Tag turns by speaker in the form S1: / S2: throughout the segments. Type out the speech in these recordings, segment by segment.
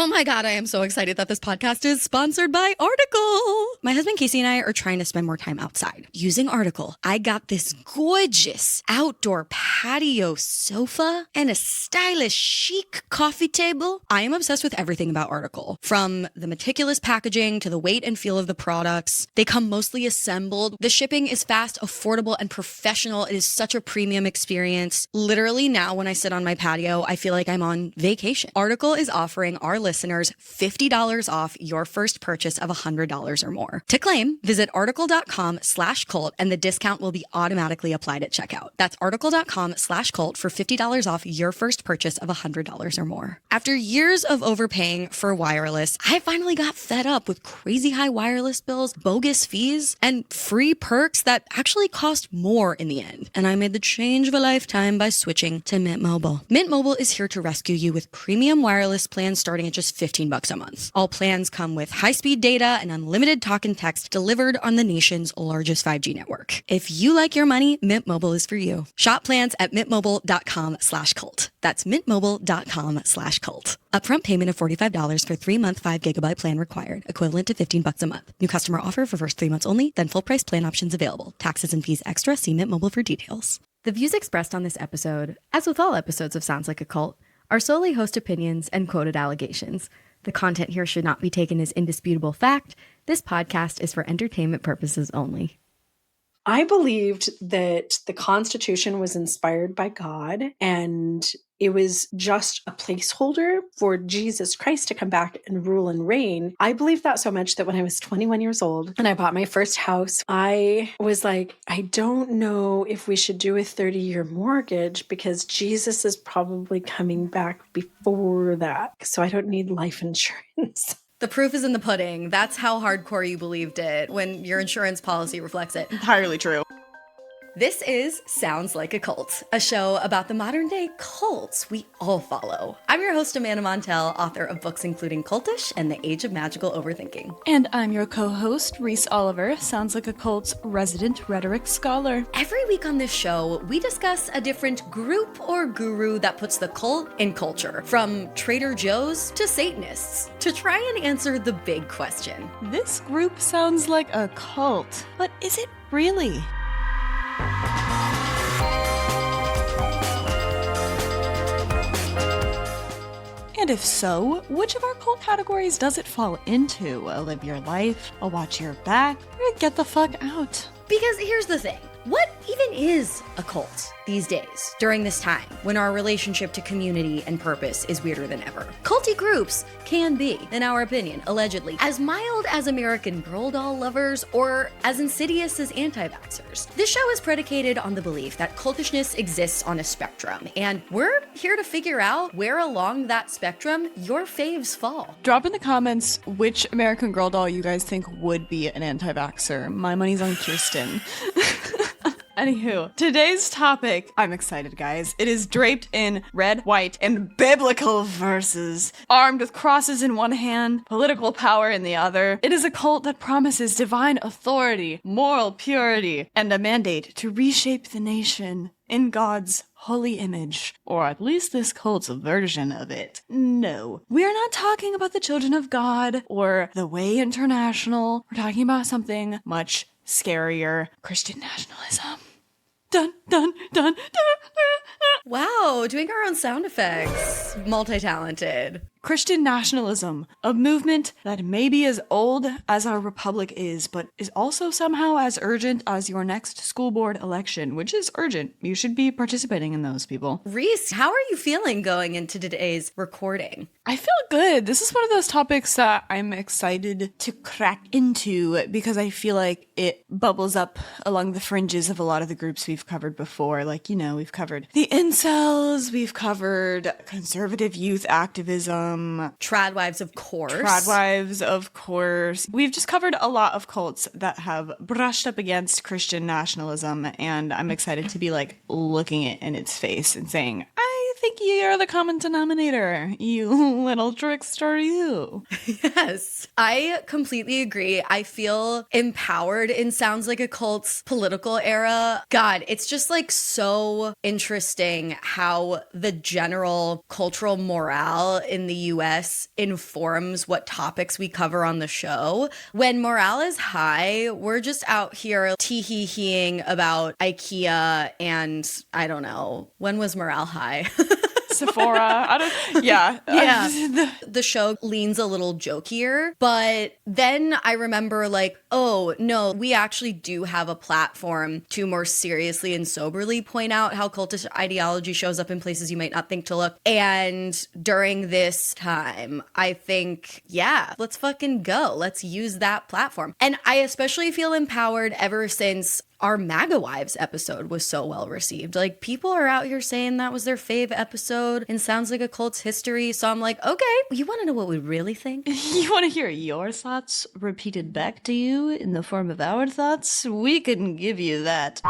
S1: Oh my God, I am so excited that this podcast is sponsored by Article. My husband Casey and I are trying to spend more time outside. Using Article, I got this gorgeous outdoor patio sofa and a stylish chic coffee table. I am obsessed with everything about Article. From the meticulous packaging to the weight and feel of the products. They come mostly assembled. The shipping is fast, affordable, and professional. It is such a premium experience. Literally now when I sit on my patio, I feel like I'm on vacation. Article is offering our listeners $50 off your first purchase of $100 or more. To claim, visit article.com/cult and the discount will be automatically applied at checkout. That's article.com/cult for $50 off your first purchase of $100 or more. After years of overpaying for wireless, I finally got fed up with crazy high wireless bills, bogus fees, and free perks that actually cost more in the end. And I made the change of a lifetime by switching to Mint Mobile. Mint Mobile is here to rescue you with premium wireless plans starting at just $15 a month. All plans come with high-speed data and unlimited talk and text delivered on the nation's largest 5G network. If you like your money, Mint Mobile is for you. Shop plans at mintmobile.com/cult. That's mintmobile.com/cult. Upfront payment of $45 for 3-month 5 GB plan required, equivalent to $15 a month. New customer offer for first 3 months only, then full price plan options available. Taxes and fees extra. See Mint Mobile for details. The views expressed on this episode, as with all episodes of Sounds Like a Cult, are solely host opinions and quoted allegations. The content here should not be taken as indisputable fact. This podcast is for entertainment purposes only.
S2: I believed that the Constitution was inspired by God and it was just a placeholder for Jesus Christ to come back and rule and reign. I believed that so much that when I was 21 years old and I bought my first house, I was like, I don't know if we should do a 30-year mortgage because Jesus is probably coming back before that. So I don't need life insurance.
S1: The proof is in the pudding. That's how hardcore you believed it when your insurance policy reflects it.
S3: Entirely true.
S1: This is Sounds Like a Cult, a show about the modern day cults we all follow. I'm your host, Amanda Montel, author of books including Cultish and The Age of Magical Overthinking.
S3: And I'm your co-host, Reese Oliver, Sounds Like a Cult's resident rhetoric scholar.
S1: Every week on this show, we discuss a different group or guru that puts the cult in culture, from Trader Joe's to Satanists, to try and answer the big question.
S3: This group sounds like a cult, but is it really? And if so, which of our cult categories does it fall into? A live your life, a watch your back, or a get the fuck out?
S1: Because here's the thing. What even is a cult these days, during this time, when our relationship to community and purpose is weirder than ever? Culty groups can be, in our opinion, allegedly, as mild as American Girl doll lovers or as insidious as anti-vaxxers. This show is predicated on the belief that cultishness exists on a spectrum, and we're here to figure out where along that spectrum your faves fall.
S3: Drop in the comments which American Girl doll you guys think would be an anti-vaxxer. My money's on Kirsten. Anywho, today's topic, I'm excited, guys. It is draped in red, white, and biblical verses. Armed with crosses in one hand, political power in the other. It is a cult that promises divine authority, moral purity, and a mandate to reshape the nation in God's holy image. Or at least this cult's version of it. No, we are not talking about the Children of God or the Way International. We're talking about something much scarier. Christian nationalism. Dun, dun, dun, dun, dun.
S1: Wow, doing our own sound effects. Multi-talented.
S3: Christian nationalism, a movement that may be as old as our republic is, but is also somehow as urgent as your next school board election, which is urgent. You should be participating in those, people.
S1: Reese, how are you feeling going into today's recording?
S3: I feel good. This is one of those topics that I'm excited to crack into because I feel like it bubbles up along the fringes of a lot of the groups we've covered before. Like, you know, we've covered the incels, we've covered conservative youth activism,
S1: Tradwives, of course.
S3: Tradwives, of course. We've just covered a lot of cults that have brushed up against Christian nationalism, and I'm excited to be like looking it in its face and saying, I think think you're the common denominator, you little trickster, you.
S1: Yes, I completely agree. I feel empowered in Sounds Like a Cult's political era. God, it's just like so interesting how the general cultural morale in the US informs what topics we cover on the show. When morale is high, we're just out here tee-hee-heeing about IKEA and I don't know, when was morale high?
S3: Sephora. Yeah.
S1: The show leans a little jokier, but then I remember like, oh no, we actually do have a platform to more seriously and soberly point out how cultish ideology shows up in places you might not think to look. And during this time, I think, yeah, let's fucking go. Let's use that platform. And I especially feel empowered ever since our MAGA Wives episode was so well received. Like, people are out here saying that was their fave episode and Sounds Like a Cult's history. So I'm like, okay, you want to know what we really think?
S3: You want to hear your thoughts repeated back to you in the form of our thoughts? We can give you that.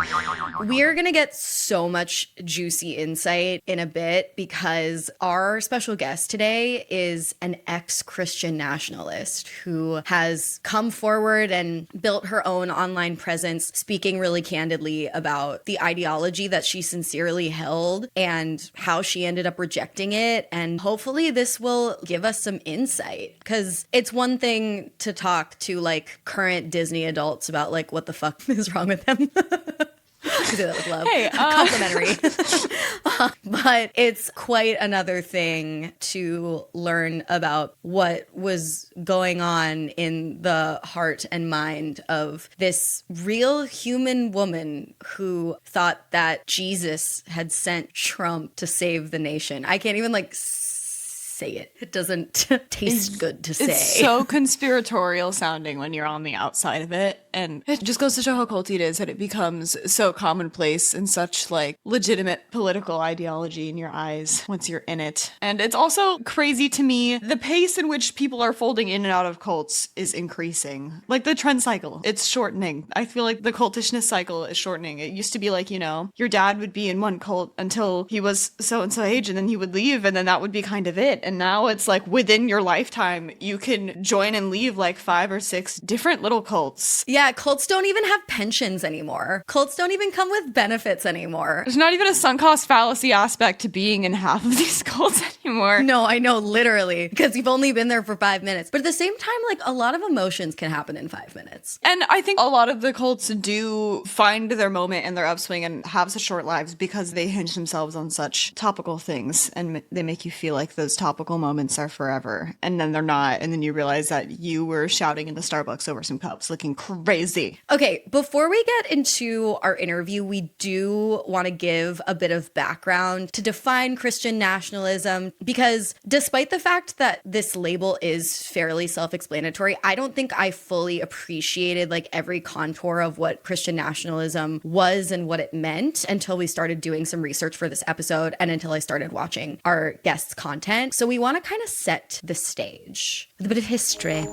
S1: We are going to get so much juicy insight in a bit because our special guest today is an ex-Christian nationalist who has come forward and built her own online presence, speaking really candidly about the ideology that she sincerely held and how she ended up rejecting it. And hopefully this will give us some insight, because it's one thing to talk to like current Disney adults about like what the fuck is wrong with them. I do that with love.
S3: Hey,
S1: complimentary. But it's quite another thing to learn about what was going on in the heart and mind of this real human woman who thought that Jesus had sent Trump to save the nation. I can't even like say it. It doesn't taste good to say.
S3: It's so conspiratorial sounding when you're on the outside of it. And it just goes to show how culty it is that it becomes so commonplace and such like legitimate political ideology in your eyes once you're in it. And it's also crazy to me, the pace in which people are folding in and out of cults is increasing. Like the trend cycle, it's shortening. I feel like the cultishness cycle is shortening. It used to be like, you know, your dad would be in one cult until he was so-and-so age and then he would leave and then that would be kind of it. And now it's like within your lifetime, you can join and leave like 5 or 6 different little cults.
S1: Yeah, cults don't even have pensions anymore. Cults don't even come with benefits anymore.
S3: There's not even a sunk cost fallacy aspect to being in half of these cults anymore.
S1: No, I know, literally, because you've only been there for 5 minutes. But at the same time, like, a lot of emotions can happen in 5 minutes.
S3: And I think a lot of the cults do find their moment and their upswing and have such short lives because they hinge themselves on such topical things and they make you feel like those topical moments are forever. And then they're not. And then you realize that you were shouting in the Starbucks over some cups looking crazy.
S1: Okay, before we get into our interview, we do want to give a bit of background to define Christian nationalism, because despite the fact that this label is fairly self-explanatory, I don't think I fully appreciated like every contour of what Christian nationalism was and what it meant until we started doing some research for this episode and until I started watching our guests' content. So we want to kind of set the stage with a bit of history.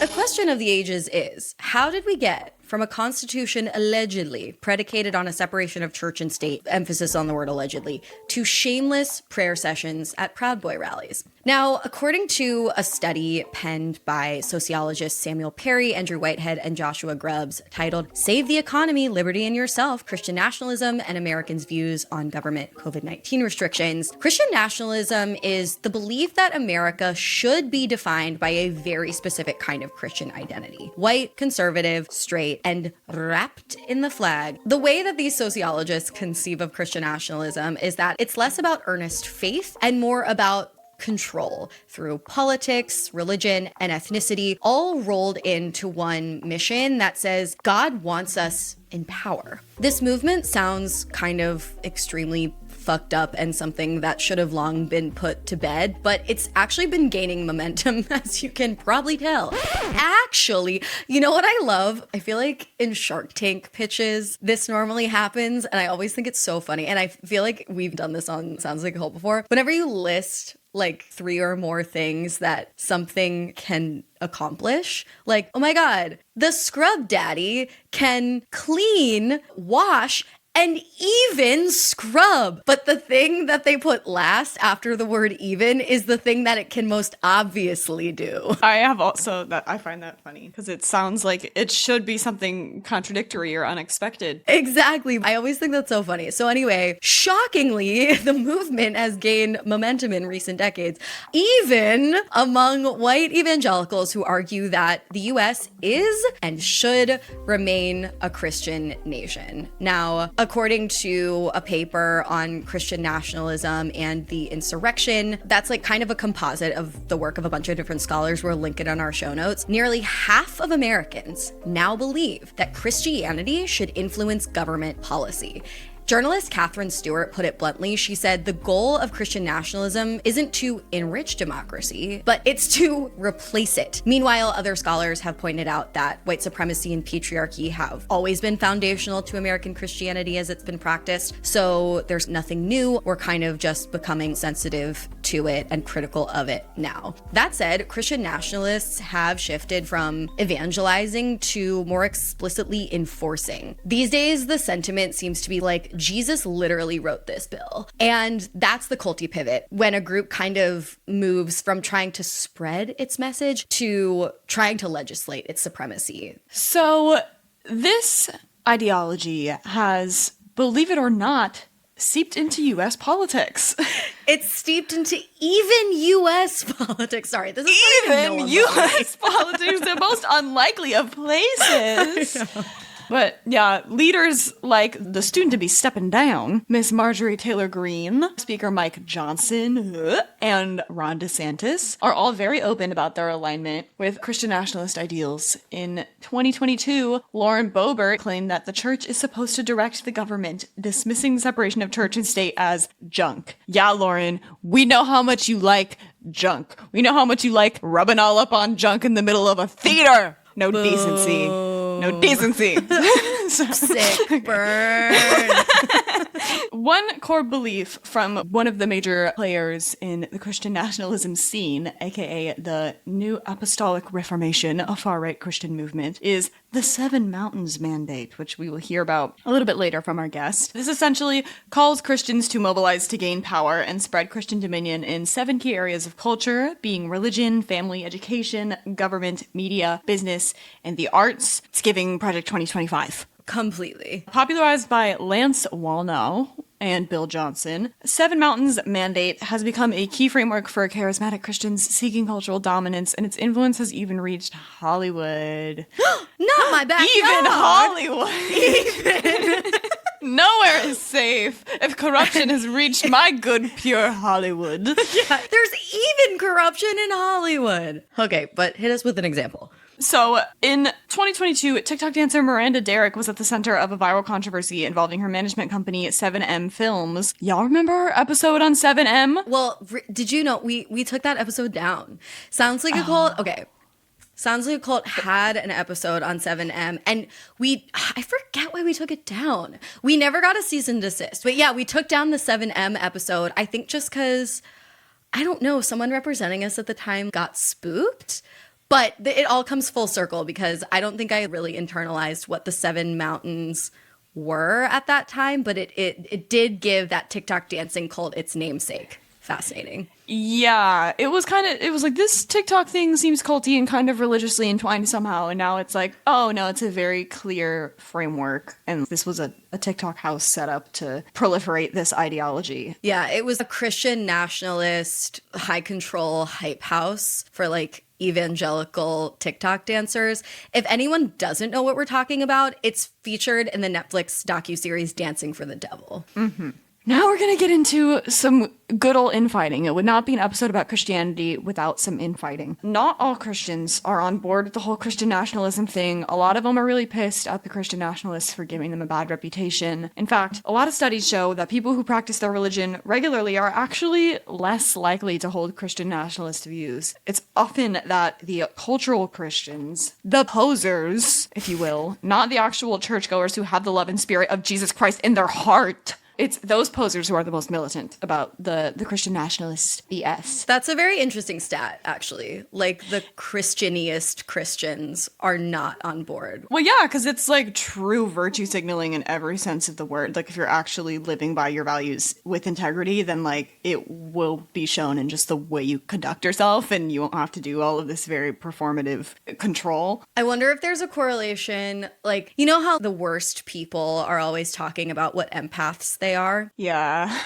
S1: A question of the ages is, how did we get from a constitution allegedly predicated on a separation of church and state, emphasis on the word allegedly, to shameless prayer sessions at Proud Boy rallies? Now, according to a study penned by sociologists Samuel Perry, Andrew Whitehead, and Joshua Grubbs titled Save the Economy, Liberty and Yourself, Christian Nationalism and Americans' Views on Government COVID-19 Restrictions, Christian nationalism is the belief that America should be defined by a very specific kind of Christian identity. White, conservative, straight, and wrapped in the flag. The way that these sociologists conceive of Christian nationalism is that it's less about earnest faith and more about control through politics, religion, and ethnicity, all rolled into one mission that says God wants us in power. This movement sounds kind of extremely fucked up and something that should have long been put to bed, but it's actually been gaining momentum, as you can probably tell. Actually, you know what I love? I feel like in Shark Tank pitches, this normally happens, and I always think it's so funny, and I feel like we've done this on Sounds Like a Cult before. Whenever you list like 3 or more things that something can accomplish, like, oh my God, the scrub daddy can clean, wash, and even scrub. But the thing that they put last after the word even is the thing that it can most obviously do.
S3: I have also that I find that funny because it sounds like it should be something contradictory or unexpected.
S1: Exactly. I always think that's so funny. So anyway, shockingly, the movement has gained momentum in recent decades, even among white evangelicals who argue that the US is and should remain a Christian nation. Now, according to a paper on Christian nationalism and the insurrection, that's like kind of a composite of the work of a bunch of different scholars. We'll link it on our show notes. Nearly half of Americans now believe that Christianity should influence government policy. Journalist Catherine Stewart put it bluntly. She said, the goal of Christian nationalism isn't to enrich democracy, but it's to replace it. Meanwhile, other scholars have pointed out that white supremacy and patriarchy have always been foundational to American Christianity as it's been practiced. So there's nothing new. We're kind of just becoming sensitive to it and critical of it now. That said, Christian nationalists have shifted from evangelizing to more explicitly enforcing. These days, the sentiment seems to be like, Jesus literally wrote this bill. And that's the culty pivot, when a group kind of moves from trying to spread its message to trying to legislate its supremacy.
S3: So this ideology has, believe it or not, seeped into U.S. politics.
S1: It's steeped into even U.S. politics. Sorry, this is
S3: even U.S. politics, the most unlikely of places. But yeah, leaders like the student-to-be stepping down, Miss Marjorie Taylor Greene, Speaker Mike Johnson, and Ron DeSantis are all very open about their alignment with Christian nationalist ideals. In 2022, Lauren Boebert claimed that the church is supposed to direct the government, dismissing the separation of church and state as junk. Yeah, Lauren, we know how much you like junk. We know how much you like rubbing all up on junk in the middle of a theater. No decency. No decency.
S1: Sick burn.
S3: One core belief from one of the major players in the Christian nationalism scene, aka the New Apostolic Reformation, a far-right Christian movement, is the Seven Mountains Mandate, which we will hear about a little bit later from our guest. This essentially calls Christians to mobilize to gain power and spread Christian dominion in 7 key areas of culture, being religion, family, education, government, media, business, and the arts. It's giving Project 2025.
S1: Completely.
S3: Popularized by Lance Wallnau and Bill Johnson, Seven Mountains Mandate has become a key framework for charismatic Christians seeking cultural dominance, and its influence has even reached Hollywood.
S1: Not my backyard.
S3: Even Hollywood. Even. Nowhere is safe if corruption has reached my good, pure Hollywood.
S1: Yeah, there's even corruption in Hollywood. Okay, but hit us with an example.
S3: So, in 2022, TikTok dancer Miranda Derrick was at the center of a viral controversy involving her management company, 7M Films. Y'all remember our episode on 7M?
S1: Well, did you know we took that episode down? Sounds like a cult. Okay. Sounds like a cult had an episode on 7M, and I forget why we took it down. We never got a cease and desist. But yeah, we took down the 7M episode, I think just because, I don't know, someone representing us at the time got spooked. But it all comes full circle because I don't think I really internalized what the Seven Mountains were at that time, but it did give that TikTok dancing cult its namesake. Fascinating.
S3: Yeah, it was like, this TikTok thing seems culty and kind of religiously entwined somehow, and now it's like, oh no, it's a very clear framework, and this was a TikTok house set up to proliferate this ideology.
S1: Yeah, it was a Christian nationalist, high control hype house for like evangelical TikTok dancers. If anyone doesn't know what we're talking about, it's featured in the Netflix docuseries Dancing for the Devil.
S3: Mm-hmm. Now we're going to get into some good old infighting. It would not be an episode about Christianity without some infighting. Not all Christians are on board with the whole Christian nationalism thing. A lot of them are really pissed at the Christian nationalists for giving them a bad reputation. In fact, a lot of studies show that people who practice their religion regularly are actually less likely to hold Christian nationalist views. It's often that the cultural Christians, the posers, if you will, not the actual churchgoers who have the love and spirit of Jesus Christ in their heart, It's those posers who are the most militant about the Christian nationalist BS.
S1: That's a very interesting stat, actually. Like, the Christianiest Christians are not on board.
S3: Well, yeah, because it's like true virtue signaling in every sense of the word. Like, if you're actually living by your values with integrity, then like it will be shown in just the way you conduct yourself, and you won't have to do all of this very performative control.
S1: I wonder if there's a correlation. Like, you know how the worst people are always talking about what empaths they are?
S3: Yeah.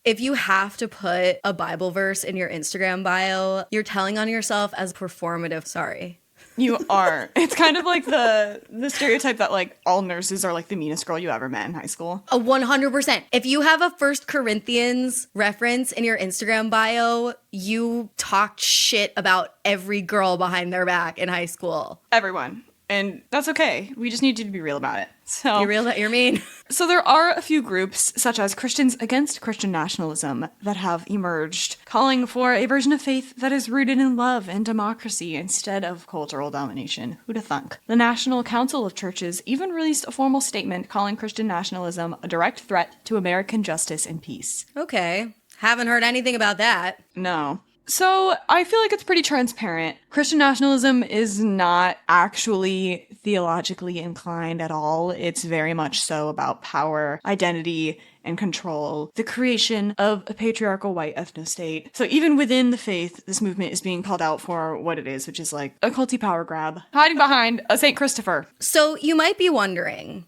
S1: If you have to put a Bible verse in your Instagram bio, you're telling on yourself as performative. Sorry.
S3: You are. It's kind of like the stereotype that like all nurses are like the meanest girl you ever met in high school.
S1: 100%. If you have a First Corinthians reference in your Instagram bio, you talked shit about every girl behind their back in high school.
S3: Everyone. And that's okay. We just need you to be real about it. So
S1: Be real that you're mean.
S3: So there are a few groups, such as Christians Against Christian Nationalism, that have emerged, calling for a version of faith that is rooted in love and democracy instead of cultural domination. Who'da thunk? The National Council of Churches even released a formal statement calling Christian nationalism a direct threat to American justice and peace.
S1: Okay. Haven't heard anything about that.
S3: No. So I feel like it's pretty transparent. Christian nationalism is not actually theologically inclined at all. It's very much so about power, identity, and control, the creation of a patriarchal white ethno-state. So even within the faith, this movement is being called out for what it is, which is like a culty power grab, hiding behind a St. Christopher.
S1: So you might be wondering,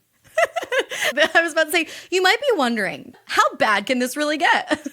S1: I was about to say, you might be wondering, how bad can this really get?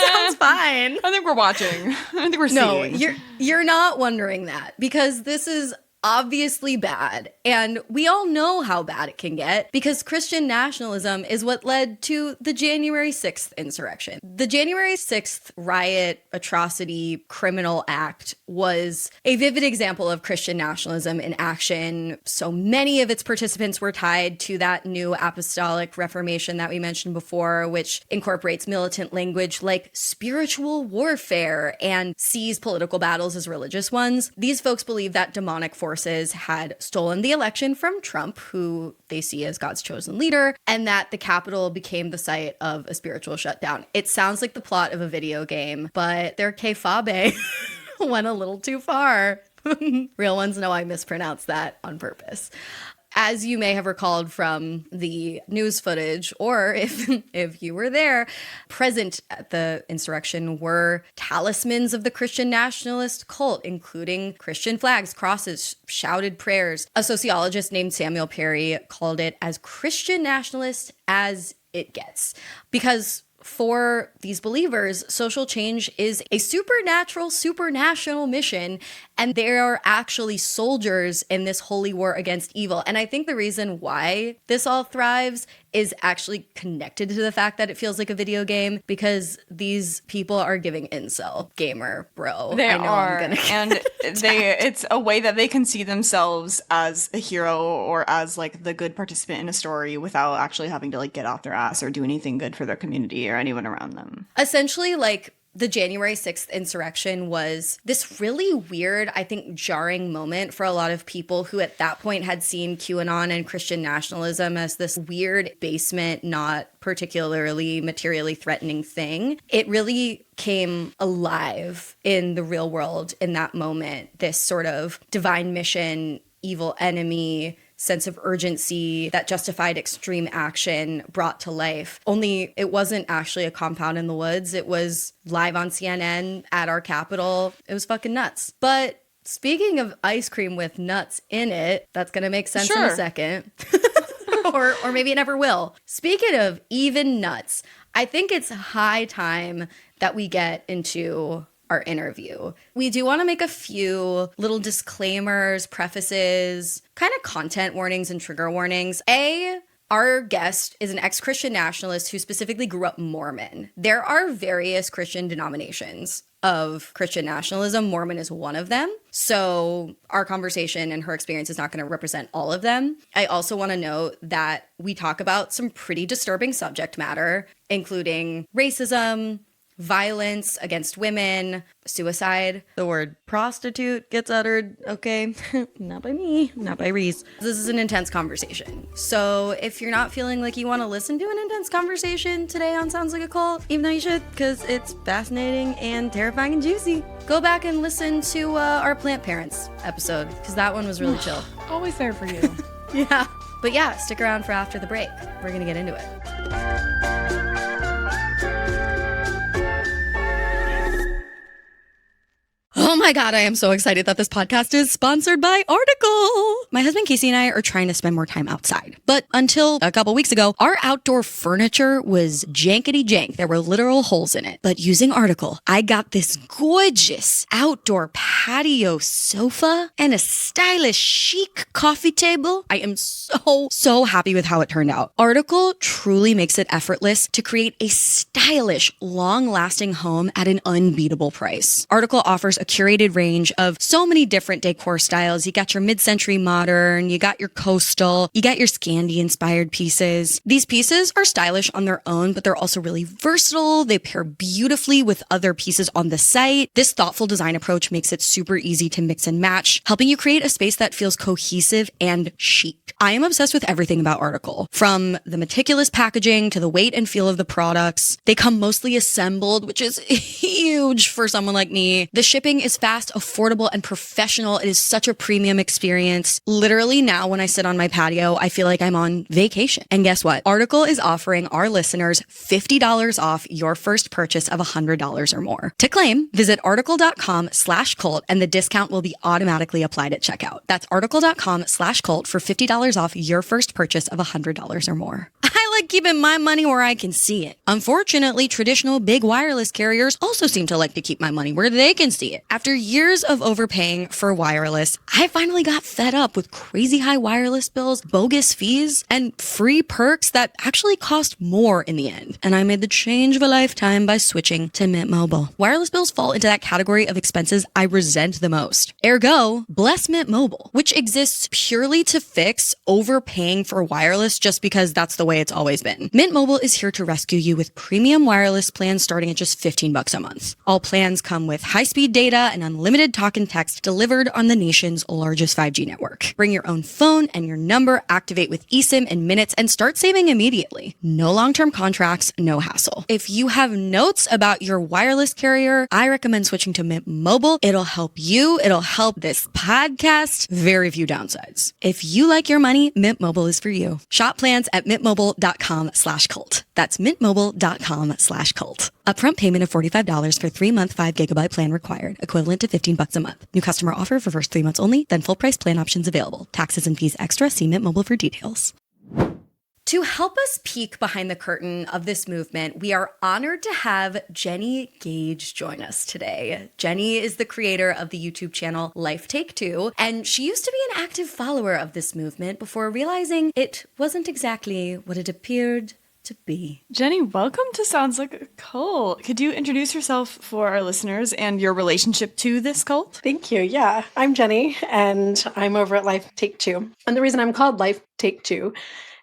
S1: Sounds fine.
S3: I think we're watching. I think we're seeing.
S1: No, you're not wondering that, because this is obviously bad, and we all know how bad it can get, because Christian nationalism is what led to the January 6th insurrection. The January 6th riot, atrocity, criminal act was a vivid example of Christian nationalism in action. So many of its participants were tied to that new apostolic reformation that we mentioned before, which incorporates militant language like spiritual warfare and sees political battles as religious ones. These folks believe that demonic forces had stolen the election from Trump, who they see as God's chosen leader, and that the Capitol became the site of a spiritual shutdown. It sounds like the plot of a video game, but their kayfabe went a little too far. Real ones know I mispronounced that on purpose. As you may have recalled from the news footage, or if you were there, present at the insurrection were talismans of the Christian nationalist cult, including Christian flags, crosses, shouted prayers. A sociologist named Samuel Perry called it as Christian nationalist as it gets, because for these believers, social change is a supernatural, supranational mission, and they are actually soldiers in this holy war against evil. And I think the reason why this all thrives is actually connected to the fact that it feels like a video game, because these people are giving incel, gamer, bro.
S3: They
S1: I know
S3: are,
S1: I'm gonna
S3: and it's a way that they can see themselves as a hero or as like the good participant in a story without actually having to like get off their ass or do anything good for their community or anyone around them.
S1: Essentially, like, the January 6th insurrection was this really weird, I think, jarring moment for a lot of people who at that point had seen QAnon and Christian nationalism as this weird basement, not particularly materially threatening thing. It really came alive in the real world in that moment, this sort of divine mission, evil enemy, sense of urgency that justified extreme action brought to life. Only it wasn't actually a compound in the woods. It was live on CNN at our Capitol. It was fucking nuts. But speaking of ice cream with nuts in it, that's going to make sense in a second. or maybe it never will. Speaking of even nuts, I think it's high time that we get into our interview. We do want to make a few little disclaimers, prefaces, kind of content warnings and trigger warnings. Our guest is an ex-Christian nationalist who specifically grew up Mormon. There are various Christian denominations of Christian nationalism. Mormon is one of them. So our conversation and her experience is not going to represent all of them. I also want to note that we talk about some pretty disturbing subject matter, including racism, violence against women, suicide. The word prostitute gets uttered, okay? Not by me, not by Reese. This is an intense conversation. So if you're not feeling like you want to listen to an intense conversation today on Sounds Like a Cult, even though you should, because it's fascinating and terrifying and juicy, go back and listen to our Plant Parents episode, because that one was really chill.
S3: Always there for you.
S1: Yeah. But yeah, stick around for after the break. We're going to get into it. Oh my God, I am so excited that this podcast is sponsored by Article. My husband Casey and I are trying to spend more time outside. But until a couple weeks ago, our outdoor furniture was jankety jank. There were literal holes in it. But using Article, I got this gorgeous outdoor patio sofa and a stylish chic coffee table. I am so happy with how it turned out. Article truly makes it effortless to create a stylish, long-lasting home at an unbeatable price. Article offers a curated range of so many different decor styles. You got your mid-century modern, you got your coastal, you got your Scandi-inspired pieces. These pieces are stylish on their own, but they're also really versatile. They pair beautifully with other pieces on the site. This thoughtful design approach makes it super easy to mix and match, helping you create a space that feels cohesive and chic. I am obsessed with everything about Article, from the meticulous packaging to the weight and feel of the products. They come mostly assembled, which is huge for someone like me. The shipping is fast, affordable, and professional. It is such a premium experience. Literally now when I sit on my patio, I feel like I'm on vacation. And guess what? Article is offering our listeners $50 off your first purchase of $100 or more. To claim, visit article.com/cult and the discount will be automatically applied at checkout. That's article.com/cult for $50 off your first purchase of $100 or more. I like keeping my money where I can see it. Unfortunately, traditional big wireless carriers also seem to like to keep my money where they can see it. After years of overpaying for wireless, I finally got fed up with crazy high wireless bills, bogus fees, and free perks that actually cost more in the end. And I made the change of a lifetime by switching to Mint Mobile. Wireless bills fall into that category of expenses I resent the most. Ergo, bless Mint Mobile, which exists purely to fix overpaying for wireless just because that's the way it's always been. Mint Mobile is here to rescue you with premium wireless plans starting at just $15 a month. All plans come with high-speed data and unlimited talk and text delivered on the nation's largest 5G network. Bring your own phone and your number, activate with eSIM in minutes, and start saving immediately. No long-term contracts, no hassle. If you have notes about your wireless carrier, I recommend switching to Mint Mobile. It'll help you. It'll help this podcast. Very few downsides. If you like your money, Mint Mobile is for you. Shop plans at mintmobile.com/cult. That's mintmobile.com/cult. Upfront payment of $45 for 3-month 5GB plan required, equivalent to $15 a month. New customer offer for first 3 months only, then full price plan options available. Taxes and fees extra. See Mint Mobile for details. To help us peek behind the curtain of this movement, we are honored to have Jennie Gage join us today. Jennie is the creator of the YouTube channel Life Take Two, and she used to be an active follower of this movement before realizing it wasn't exactly what it appeared to be.
S3: Jennie, welcome to Sounds Like a Cult. Could you introduce yourself for our listeners and your relationship to this cult?
S2: Thank you. Yeah, I'm Jennie, and I'm over at Life Take Two. And the reason I'm called Life Take Two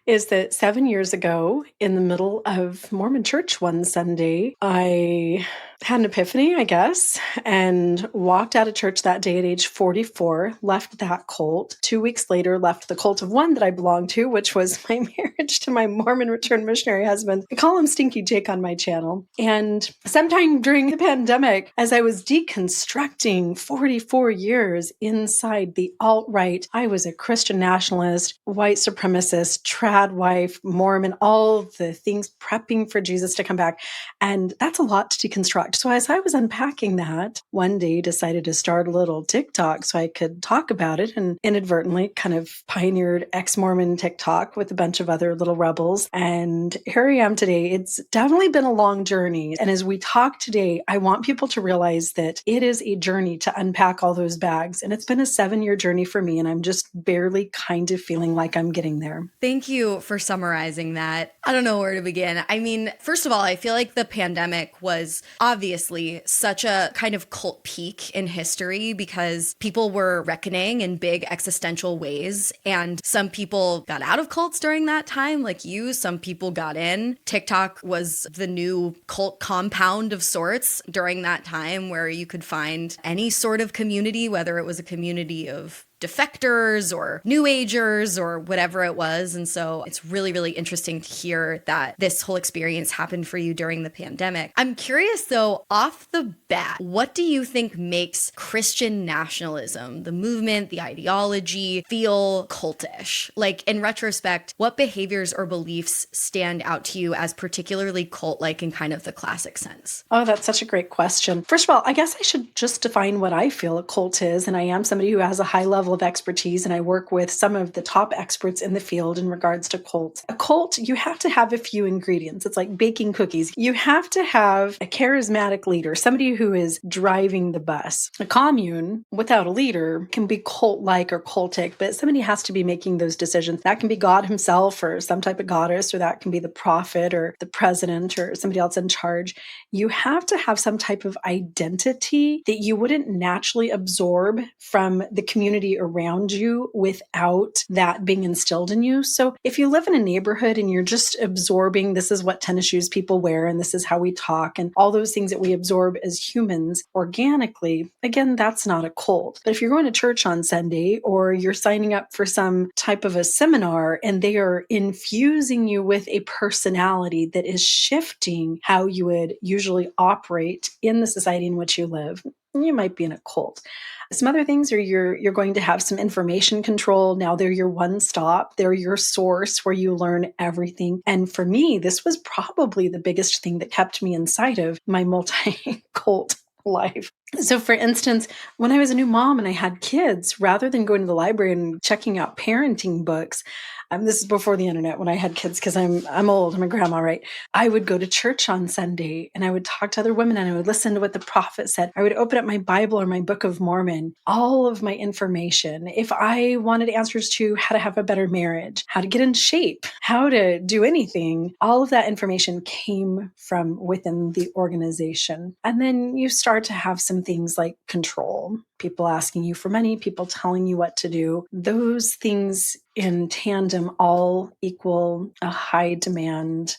S2: is that 7 years ago, in the middle of Mormon church one Sunday, I had an epiphany, I guess, and walked out of church that day at age 44, left that cult. 2 weeks later, left the cult of one that I belonged to, which was my marriage to my Mormon returned missionary husband. I call him Stinky Jake on my channel. And sometime during the pandemic, as I was deconstructing 44 years inside the alt-right, I was a Christian nationalist, white supremacist, trad wife, Mormon, all the things, prepping for Jesus to come back. And that's a lot to deconstruct. So as I was unpacking that, one day decided to start a little TikTok so I could talk about it, and inadvertently kind of pioneered ex-Mormon TikTok with a bunch of other little rebels. And here I am today. It's definitely been a long journey. And as we talk today, I want people to realize that it is a journey to unpack all those bags. And it's been a 7-year journey for me. And I'm just barely kind of feeling like I'm getting there.
S1: Thank you for summarizing that. I don't know where to begin. I mean, first of all, I feel like the pandemic was obviously obviously such a kind of cult peak in history because people were reckoning in big existential ways. And some people got out of cults during that time, like you. Some people got in. TikTok was the new cult compound of sorts during that time where you could find any sort of community, whether it was a community of defectors or new agers or whatever it was. And so it's really, really interesting to hear that this whole experience happened for you during the pandemic. I'm curious though, off the bat, what do you think makes Christian nationalism, the movement, the ideology, feel cultish? Like in retrospect, what behaviors or beliefs stand out to you as particularly cult-like in kind of the classic sense?
S2: Oh, that's such a great question. First of all, I guess I should just define what I feel a cult is. And I am somebody who has a high level of expertise, and I work with some of the top experts in the field in regards to cults. A cult, you have to have a few ingredients. It's like baking cookies. You have to have a charismatic leader, somebody who is driving the bus. A commune without a leader can be cult-like or cultic, but somebody has to be making those decisions. That can be God himself or some type of goddess, or that can be the prophet or the president or somebody else in charge. You have to have some type of identity that you wouldn't naturally absorb from the community around you without that being instilled in you. So if you live in a neighborhood and you're just absorbing, this is what tennis shoes people wear and this is how we talk and all those things that we absorb as humans organically, again, that's not a cult. But if you're going to church on Sunday or you're signing up for some type of a seminar and they are infusing you with a personality that is shifting how you would usually operate in the society in which you live, you might be in a cult. Some other things are you're going to have some information control. Now they're your one stop. They're your source where you learn everything. And for me, this was probably the biggest thing that kept me inside of my multi-cult life. So for instance, when I was a new mom and I had kids, rather than going to the library and checking out parenting books, this is before the internet when I had kids because I'm old, I'm a grandma, right? I would go to church on Sunday and I would talk to other women and I would listen to what the prophet said. I would open up my Bible or my Book of Mormon, all of my information. If I wanted answers to how to have a better marriage, how to get in shape, how to do anything, all of that information came from within the organization. And then you start to have some things like control, people asking you for money, people telling you what to do. Those things in tandem all equal a high demand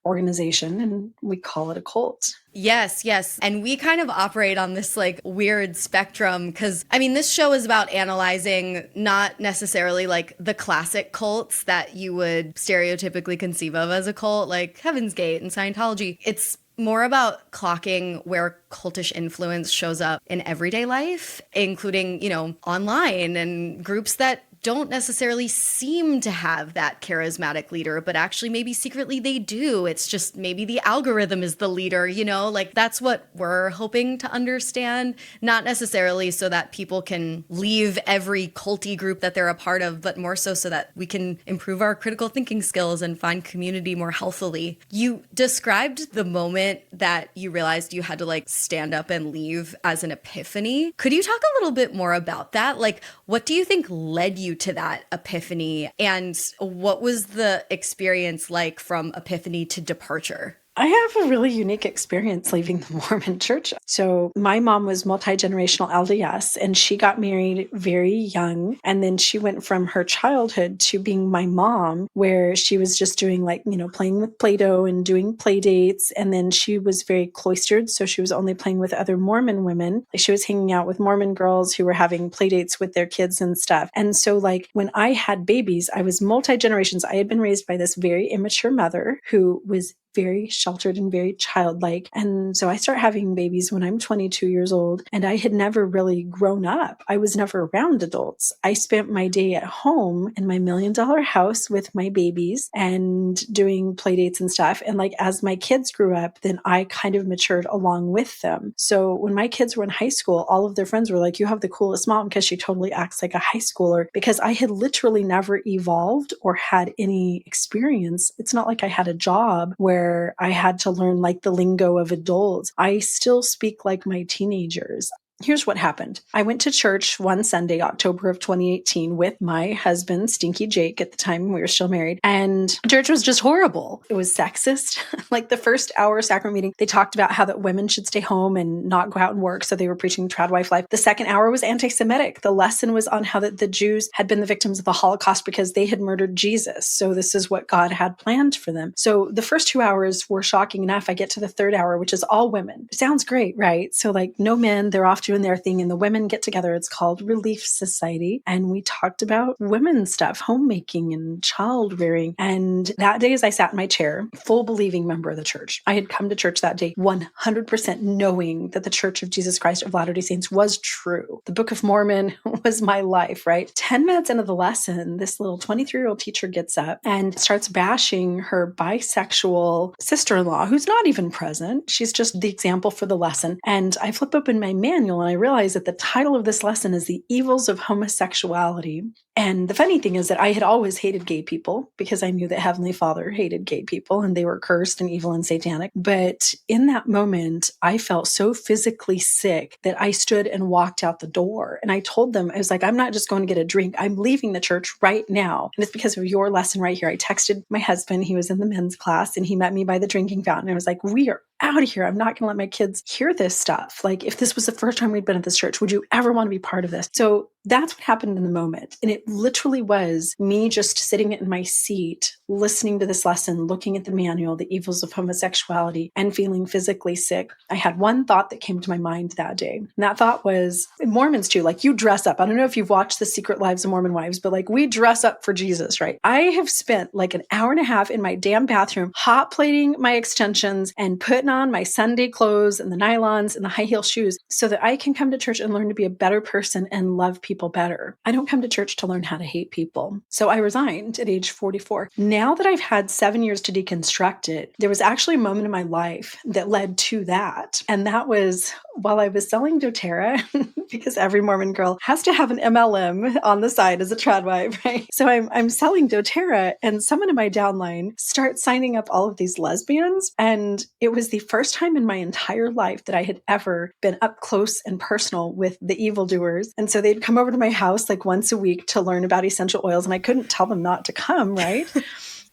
S2: organization, and we call it a cult.
S1: Yes, yes. And we kind of operate on this like weird spectrum because, I mean, this show is about analyzing not necessarily like the classic cults that you would stereotypically conceive of as a cult, like Heaven's Gate and Scientology. It's more about clocking where cultish influence shows up in everyday life, including, online and groups that don't necessarily seem to have that charismatic leader, but actually maybe secretly they do. It's just maybe the algorithm is the leader, like that's what we're hoping to understand, not necessarily so that people can leave every culty group that they're a part of, but more so that we can improve our critical thinking skills and find community more healthily. You described the moment that you realized you had to like stand up and leave as an epiphany. Could you talk a little bit more about that? Like, what do you think led you to that epiphany, and what was the experience like from epiphany to departure?
S2: I have a really unique experience leaving the Mormon church. So my mom was multi-generational LDS and she got married very young. And then she went from her childhood to being my mom, where she was just doing playing with Play-Doh and doing play dates. And then she was very cloistered. So she was only playing with other Mormon women. She was hanging out with Mormon girls who were having play dates with their kids and stuff. And so when I had babies, I was multi-generations. I had been raised by this very immature mother who was very sheltered and very childlike. And so I start having babies when I'm 22 years old, and I had never really grown up. I was never around adults. I spent my day at home in my $1 million house with my babies and doing play dates and stuff. And as my kids grew up, then I kind of matured along with them. So when my kids were in high school, all of their friends were like, "You have the coolest mom because she totally acts like a high schooler," because I had literally never evolved or had any experience. It's not like I had a job where I had to learn the lingo of adults. I still speak like my teenagers. here's what happened. I went to church one Sunday, October of 2018, with my husband, Stinky Jake. At the time, we were still married. And church was just horrible. It was sexist. Like the first hour sacrament meeting, they talked about how that women should stay home and not go out and work. So they were preaching trad wife life. The second hour was anti-Semitic. The lesson was on how that the Jews had been the victims of the Holocaust because they had murdered Jesus. So this is what God had planned for them. So the first 2 hours were shocking enough. I get to the third hour, which is all women. Sounds great, right? So like no men, they're off doing their thing, and the women get together. It's called Relief Society. And we talked about women's stuff, homemaking and child rearing. And that day, as I sat in my chair, full believing member of the church, I had come to church that day 100% knowing that the Church of Jesus Christ of Latter-day Saints was true. The Book of Mormon was my life, right? 10 minutes into the lesson, this little 23-year-old teacher gets up and starts bashing her bisexual sister-in-law, who's not even present. She's just the example for the lesson. And I flip open my manual and I realize that the title of this lesson is The Evils of Homosexuality. And the funny thing is that I had always hated gay people because I knew that Heavenly Father hated gay people and they were cursed and evil and satanic. But in that moment, I felt so physically sick that I stood and walked out the door. And I told them, I was like, I'm not just going to get a drink. I'm leaving the church right now. And it's because of your lesson right here. I texted my husband. He was in the men's class and he met me by the drinking fountain. I was like, we are out of here. I'm not going to let my kids hear this stuff. Like, if this was the first time we'd been at this church, would you ever want to be part of this? So that's what happened in the moment. And it literally was me just sitting in my seat, listening to this lesson, looking at the manual, The Evils of Homosexuality, and feeling physically sick. I had one thought that came to my mind that day. And that thought was, Mormons too, like you dress up. I don't know if you've watched The Secret Lives of Mormon Wives, but like we dress up for Jesus, right? I have spent like an hour and a half in my damn bathroom, hot plating my extensions and putting on my Sunday clothes and the nylons and the high heel shoes so that I can come to church and learn to be a better person and love people better. I don't come to church to learn how to hate people. So I resigned at age 44. Now that I've had 7 years to deconstruct it, there was actually a moment in my life that led to that. And that was while I was selling doTERRA, because every Mormon girl has to have an MLM on the side as a trad wife, right? So I'm selling doTERRA and someone in my downline starts signing up all of these lesbians. And it was the first time in my entire life that I had ever been up close and personal with the evildoers. And so they'd come over to my house like once a week to learn about essential oils. And I couldn't tell them not to come, right?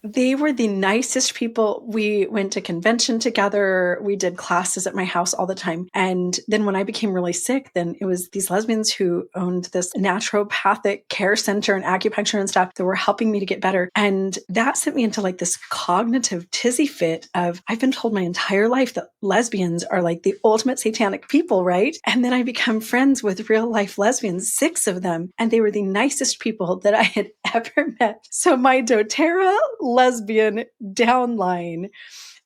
S2: They were the nicest people. We went to convention together. We did classes at my house all the time. And then when I became really sick, then it was these lesbians who owned this naturopathic care center and acupuncture and stuff that were helping me to get better. And that sent me into like this cognitive tizzy fit of, I've been told my entire life that lesbians are like the ultimate satanic people, right? And then I become friends with real life lesbians, 6 of them. And they were the nicest people that I had ever met. So my doTERRA lesbian downline.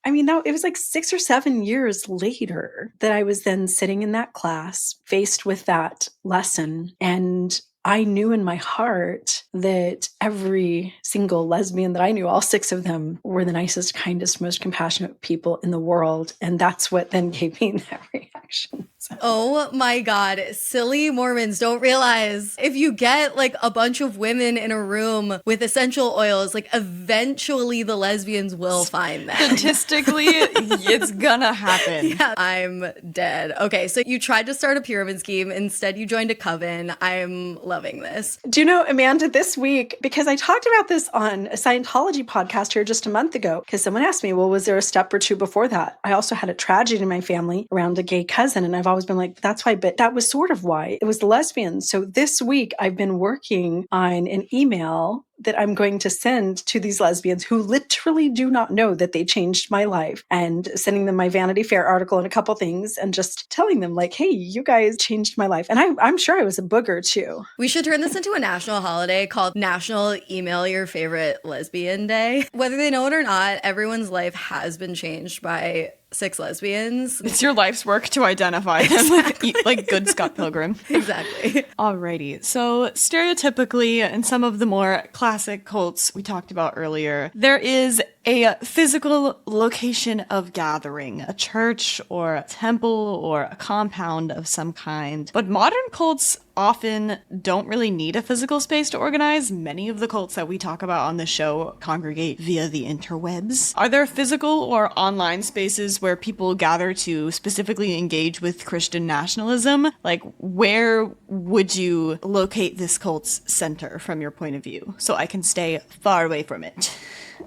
S2: I mean, now it was like 6 or 7 years later that I was then sitting in that class faced with that lesson. And I knew in my heart that every single lesbian that I knew, all 6 of them, were the nicest, kindest, most compassionate people in the world. And that's what then gave me that reaction. So.
S1: Oh my God. Silly Mormons don't realize if you get like a bunch of women in a room with essential oils, like eventually the lesbians will find them.
S3: Statistically, it's gonna happen.
S1: Yeah, I'm dead. Okay, so you tried to start a pyramid scheme. Instead, you joined a coven. I'm loving this.
S2: Do you know, Amanda, this week, because I talked about this on a Scientology podcast here just a month ago, because someone asked me, well, was there a step or two before that? I also had a tragedy in my family around a gay cousin, and I've always been like, that's why, but that was sort of why. It was the lesbians. So this week, I've been working on an email that I'm going to send to these lesbians who literally do not know that they changed my life, and sending them my Vanity Fair article and a couple things and just telling them like, hey, you guys changed my life. And I'm sure I was a booger too.
S1: We should turn this into a national holiday called National Email Your Favorite Lesbian Day. Whether they know it or not, everyone's life has been changed by 6 lesbians.
S3: It's your life's work to identify them, like good Scott Pilgrim.
S1: Exactly.
S3: Alrighty, so stereotypically, in some of the more classic cults we talked about earlier, there is a physical location of gathering, a church or a temple or a compound of some kind. But modern cults often don't really need a physical space to organize. Many of the cults that we talk about on the show congregate via the interwebs. Are there physical or online spaces where people gather to specifically engage with Christian nationalism? Like, where would you locate this cult's center from your point of view so I can stay far away from it?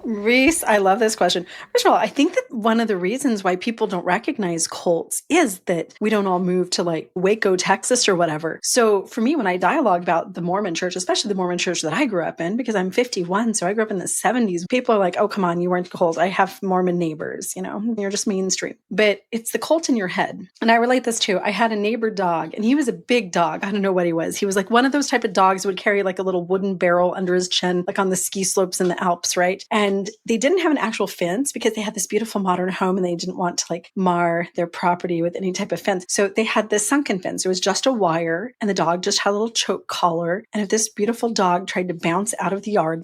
S2: Reese, I love this question. First of all, I think that one of the reasons why people don't recognize cults is that we don't all move to like Waco, Texas or whatever. So for me, when I dialogue about the Mormon church, especially the Mormon church that I grew up in, because I'm 51, so I grew up in the 70s, people are like, oh, come on, you weren't cult. I have Mormon neighbors, you're just mainstream. But it's the cult in your head. And I relate this to, I had a neighbor dog and he was a big dog. I don't know what he was. He was like one of those type of dogs who would carry like a little wooden barrel under his chin, like on the ski slopes in the Alps, right? And they didn't have an actual fence because they had this beautiful modern home and they didn't want to like mar their property with any type of fence. So they had this sunken fence. It was just a wire and the dog just had a little choke collar. And if this beautiful dog tried to bounce out of the yard,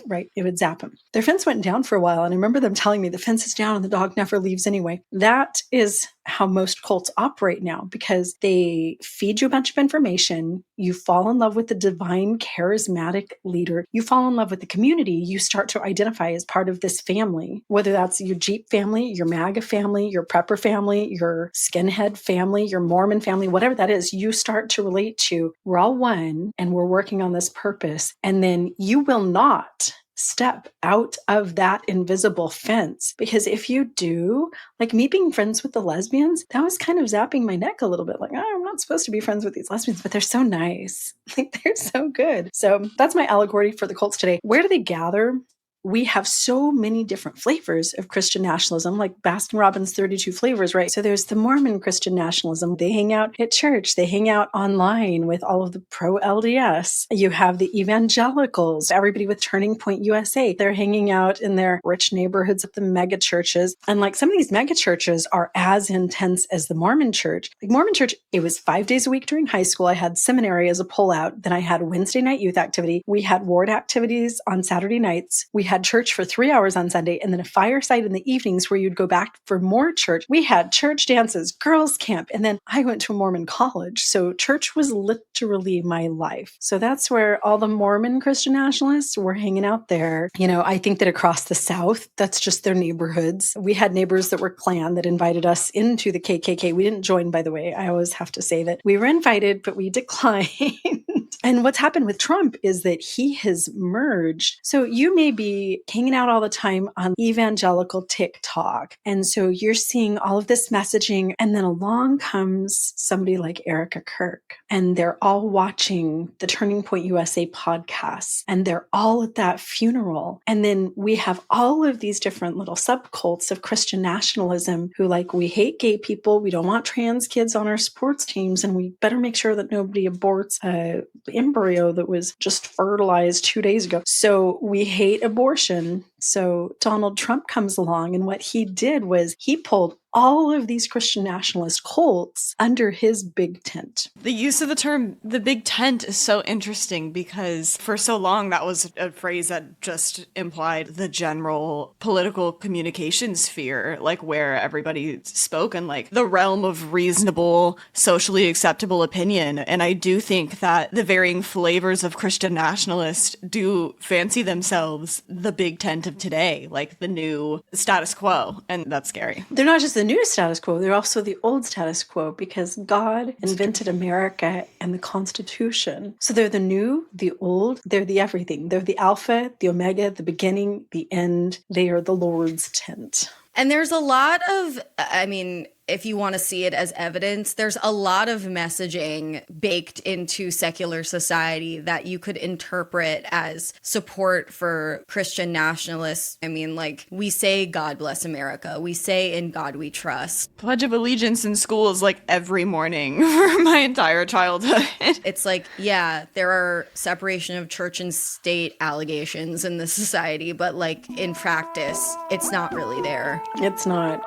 S2: right, it would zap him. Their fence went down for a while. And I remember them telling me the fence is down and the dog never leaves anyway. That is how most cults operate now because they feed you a bunch of information. You fall in love with the divine charismatic leader. You fall in love with the community. You start to identify as part of this family, whether that's your Jeep family, your MAGA family, your prepper family, your skinhead family, your Mormon family, whatever that is, you start to relate to, we're all one and we're working on this purpose. And then you will not step out of that invisible fence. Because if you do, like me being friends with the lesbians, that was kind of zapping my neck a little bit. Like, oh, I'm not supposed to be friends with these lesbians, but they're so nice. Like, they're so good. So that's my allegory for the cults today. Where do they gather? We have so many different flavors of Christian nationalism, like Baskin Robbins 32 flavors, right? So there's the Mormon Christian nationalism. They hang out at church. They hang out online with all of the pro-LDS. You have the evangelicals, everybody with Turning Point USA. They're hanging out in their rich neighborhoods of the mega churches. And like some of these mega churches are as intense as the Mormon church. Like Mormon church, it was 5 days a week during high school. I had seminary as a pullout. Then I had Wednesday night youth activity. We had ward activities on Saturday nights. We had church for 3 hours on Sunday and then a fireside in the evenings where you'd go back for more church. We had church dances, girls camp, and then I went to a Mormon college. So church was literally my life. So that's where all the Mormon Christian nationalists were hanging out there. I think that across the South, that's just their neighborhoods. We had neighbors that were Klan that invited us into the KKK. We didn't join, by the way. I always have to say that we were invited, but we declined. And what's happened with Trump is that he has merged. So you may be hanging out all the time on evangelical TikTok. And so you're seeing all of this messaging. And then along comes somebody like Erica Kirk. And they're all watching the Turning Point USA podcasts. And they're all at that funeral. And then we have all of these different little subcults of Christian nationalism who we hate gay people. We don't want trans kids on our sports teams. And we better make sure that nobody aborts embryo that was just fertilized 2 days ago. So we hate abortion. So Donald Trump comes along and what he did was he pulled all of these Christian nationalist cults under his big tent.
S3: The use of the term the big tent is so interesting because for so long that was a phrase that just implied the general political communication sphere, where everybody spoke in the realm of reasonable, socially acceptable opinion. And I do think that the varying flavors of Christian nationalists do fancy themselves the big tent of today, the new status quo. And that's scary.
S2: They're not just the new status quo, they're also the old status quo because God invented America and the Constitution. So they're the new, the old, they're the everything. They're the Alpha, the Omega, the beginning, the end. They are the Lord's tent.
S1: And there's a lot of, if you want to see it as evidence, there's a lot of messaging baked into secular society that you could interpret as support for Christian nationalists. We say, God bless America. We say, in God we trust.
S3: Pledge of Allegiance in schools every morning for my entire childhood.
S1: It's there are separation of church and state allegations in this society, but in practice, it's not really there.
S2: It's not.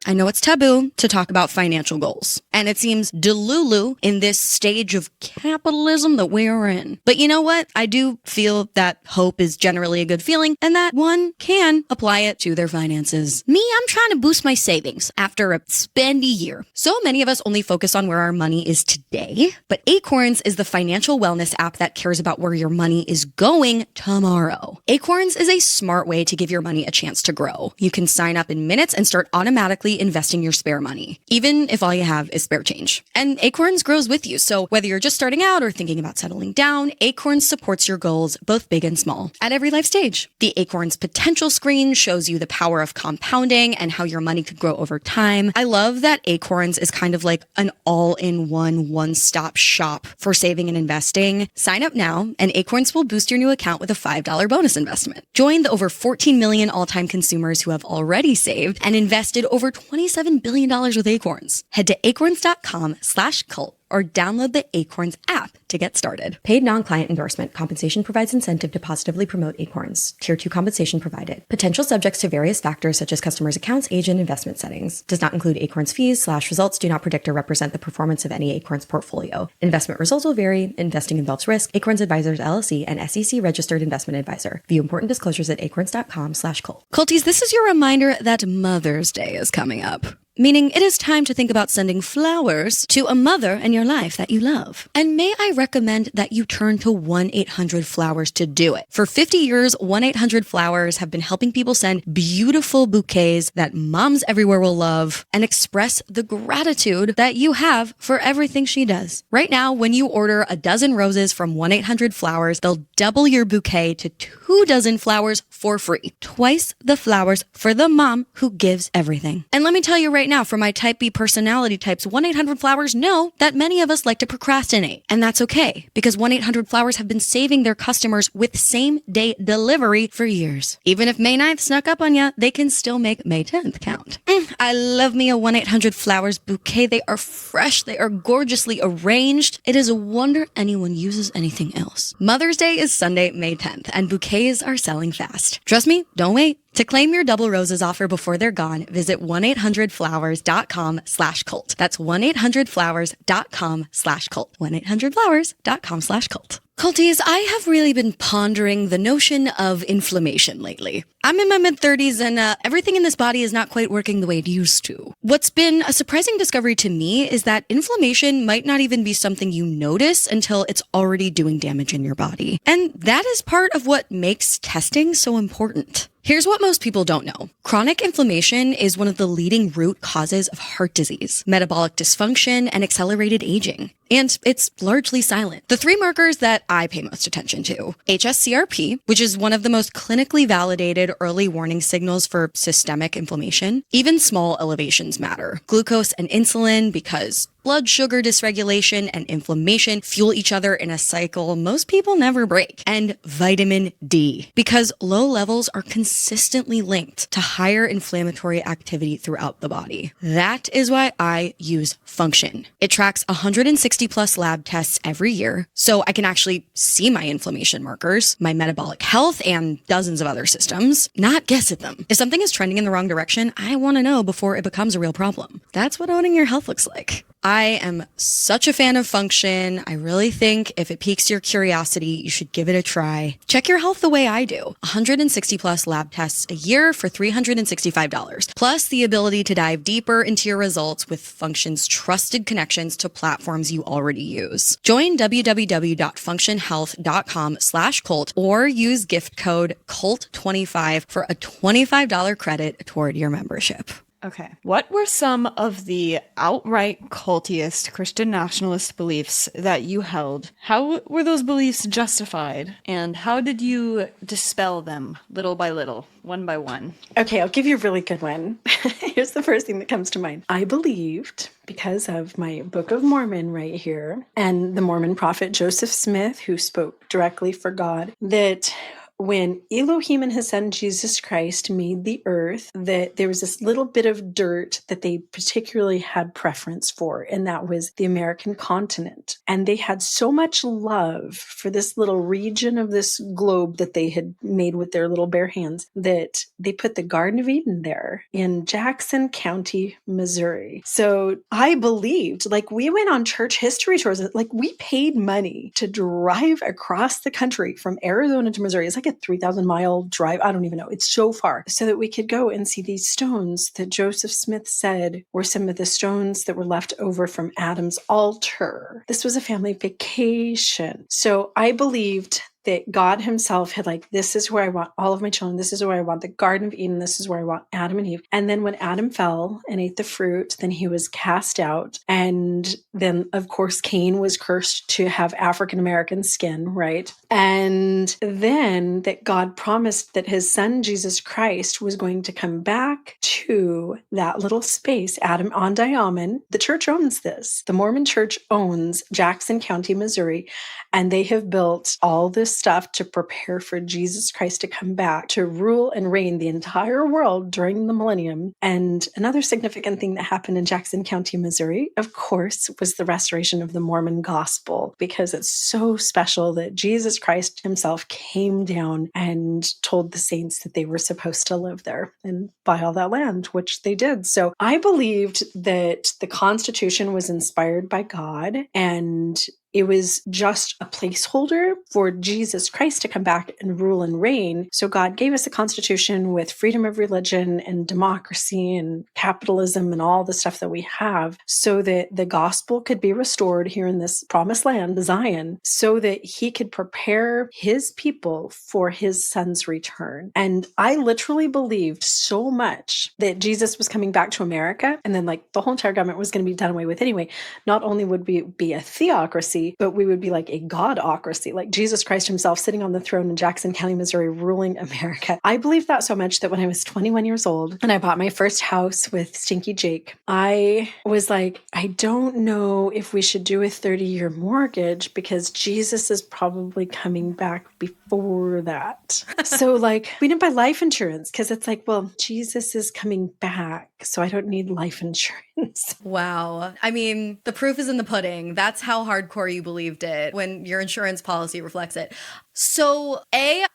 S1: I know it's taboo to talk about financial goals, and it seems delulu in this stage of capitalism that we're in. But you know what? I do feel that hope is generally a good feeling and that one can apply it to their finances. Me, I'm trying to boost my savings after a spendy year. So many of us only focus on where our money is today, but Acorns is the financial wellness app that cares about where your money is going tomorrow. Acorns is a smart way to give your money a chance to grow. You can sign up in minutes and start automatically investing your spare money, even if all you have is spare change. And Acorns grows with you, so whether you're just starting out or thinking about settling down, Acorns supports your goals, both big and small, at every life stage. The Acorns potential screen shows you the power of compounding and how your money could grow over time. I love that Acorns is kind of like an all-in-one, one-stop shop for saving and investing. Sign up now, and Acorns will boost your new account with a $5 bonus investment. Join the over 14 million all-time consumers who have already saved and invested over $27 billion with Acorns. Head to acorns.com/cult or download the Acorns app to get started. Paid non-client endorsement. Compensation provides incentive to positively promote Acorns. Tier 2 compensation provided. Potential subjects to various factors such as customers' accounts, age, and investment settings. Does not include Acorns fees. Results do not predict or represent the performance of any Acorns portfolio. Investment results will vary. Investing involves risk. Acorns Advisors LLC, an SEC registered investment advisor. View important disclosures at acorns.com/cult. Culties, this is your reminder that Mother's Day is coming up. Meaning it is time to think about sending flowers to a mother in your life that you love. And may I recommend that you turn to 1-800-Flowers to do it. For 50 years, 1-800-Flowers have been helping people send beautiful bouquets that moms everywhere will love and express the gratitude that you have for everything she does. Right now, when you order a dozen roses from 1-800-Flowers, they'll double your bouquet to 2 dozen flowers for free. Twice the flowers for the mom who gives everything. And let me tell you right now, for my type B personality types, 1-800-Flowers know that many of us like to procrastinate. And that's okay, because 1-800-Flowers have been saving their customers with same-day delivery for years. Even if May 9th snuck up on you, they can still make May 10th count. I love me a 1-800-Flowers bouquet. They are fresh. They are gorgeously arranged. It is a wonder anyone uses anything else. Mother's Day is Sunday, May 10th, and bouquets are selling fast. Trust me, don't wait. To claim your double roses offer before they're gone, visit 1-800-Flowers.com/cult. That's 1-800-Flowers.com/cult. 1-800-Flowers.com/cult. Culties, I have really been pondering the notion of inflammation lately. I'm in my mid-30s and everything in this body is not quite working the way it used to. What's been a surprising discovery to me is that inflammation might not even be something you notice until it's already doing damage in your body. And that is part of what makes testing so important. Here's what most people don't know. Chronic inflammation is one of the leading root causes of heart disease, metabolic dysfunction, and accelerated aging. And it's largely silent. The 3 markers that I pay most attention to: HSCRP, which is one of the most clinically validated early warning signals for systemic inflammation. Even small elevations matter. Glucose and insulin, because blood sugar dysregulation and inflammation fuel each other in a cycle most people never break. And vitamin D, because low levels are consistently linked to higher inflammatory activity throughout the body. That is why I use Function. It tracks 160 plus lab tests every year, so I can actually see my inflammation markers, my metabolic health, and dozens of other systems, not guess at them. If something is trending in the wrong direction, I want to know before it becomes a real problem. That's what owning your health looks like. I am such a fan of Function. I really think if it piques your curiosity, you should give it a try. Check your health the way I do. 160 plus lab tests a year for $365, plus the ability to dive deeper into your results with Function's trusted connections to platforms you already use. Join www.functionhealth.com/cult or use gift code CULT25 for a $25 credit toward your membership.
S3: Okay. What were some of the outright cultiest Christian nationalist beliefs that you held? How were those beliefs justified? And how did you dispel them little by little, one by one?
S2: Okay, I'll give you a really good one. Here's the first thing that comes to mind. I believed, because of my Book of Mormon right here, and the Mormon prophet Joseph Smith, who spoke directly for God, that when Elohim and his son Jesus Christ made the earth, that there was this little bit of dirt that they particularly had preference for, and that was the American continent. And they had so much love for this little region of this globe that they had made with their little bare hands that they put the Garden of Eden there in Jackson County, Missouri. So I believed, like, we went on church history tours, like we paid money to drive across the country from Arizona to Missouri. It's like a 3,000-mile drive. I don't even know. It's so far, so that we could go and see these stones that Joseph Smith said were some of the stones that were left over from Adam's altar. This was a family vacation. So I believed that God himself had like, this is where I want all of my children. This is where I want the Garden of Eden. This is where I want Adam and Eve. And then when Adam fell and ate the fruit, then he was cast out. And then, of course, Cain was cursed to have African-American skin, right? And then that God promised that his son, Jesus Christ, was going to come back to that little space, Adam on Diamond. The church owns this. The Mormon church owns Jackson County, Missouri, and they have built all this stuff to prepare for Jesus Christ to come back to rule and reign the entire world during the millennium. And another significant thing that happened in Jackson County, Missouri, of course, was the restoration of the Mormon gospel, because it's so special that Jesus Christ himself came down and told the saints that they were supposed to live there and buy all that land, which they did. So I believed that the Constitution was inspired by God, and it was just a placeholder for Jesus Christ to come back and rule and reign. So God gave us a constitution with freedom of religion and democracy and capitalism and all the stuff that we have, so that the gospel could be restored here in this promised land, Zion, so that he could prepare his people for his son's return. And I literally believed so much that Jesus was coming back to America, and then like the whole entire government was going to be done away with anyway. Not only would we be a theocracy, but we would be like a godocracy, like Jesus Christ himself sitting on the throne in Jackson County, Missouri, ruling America. I believed that so much that when I was 21 years old and I bought my first house with Stinky Jake, I was like, I don't know if we should do a 30-year mortgage because Jesus is probably coming back before that. So like, we didn't buy life insurance because it's like, well, Jesus is coming back, so I don't need life insurance.
S1: Wow. I mean, the proof is in the pudding. That's how hardcore you believed it when your insurance policy reflects it. So,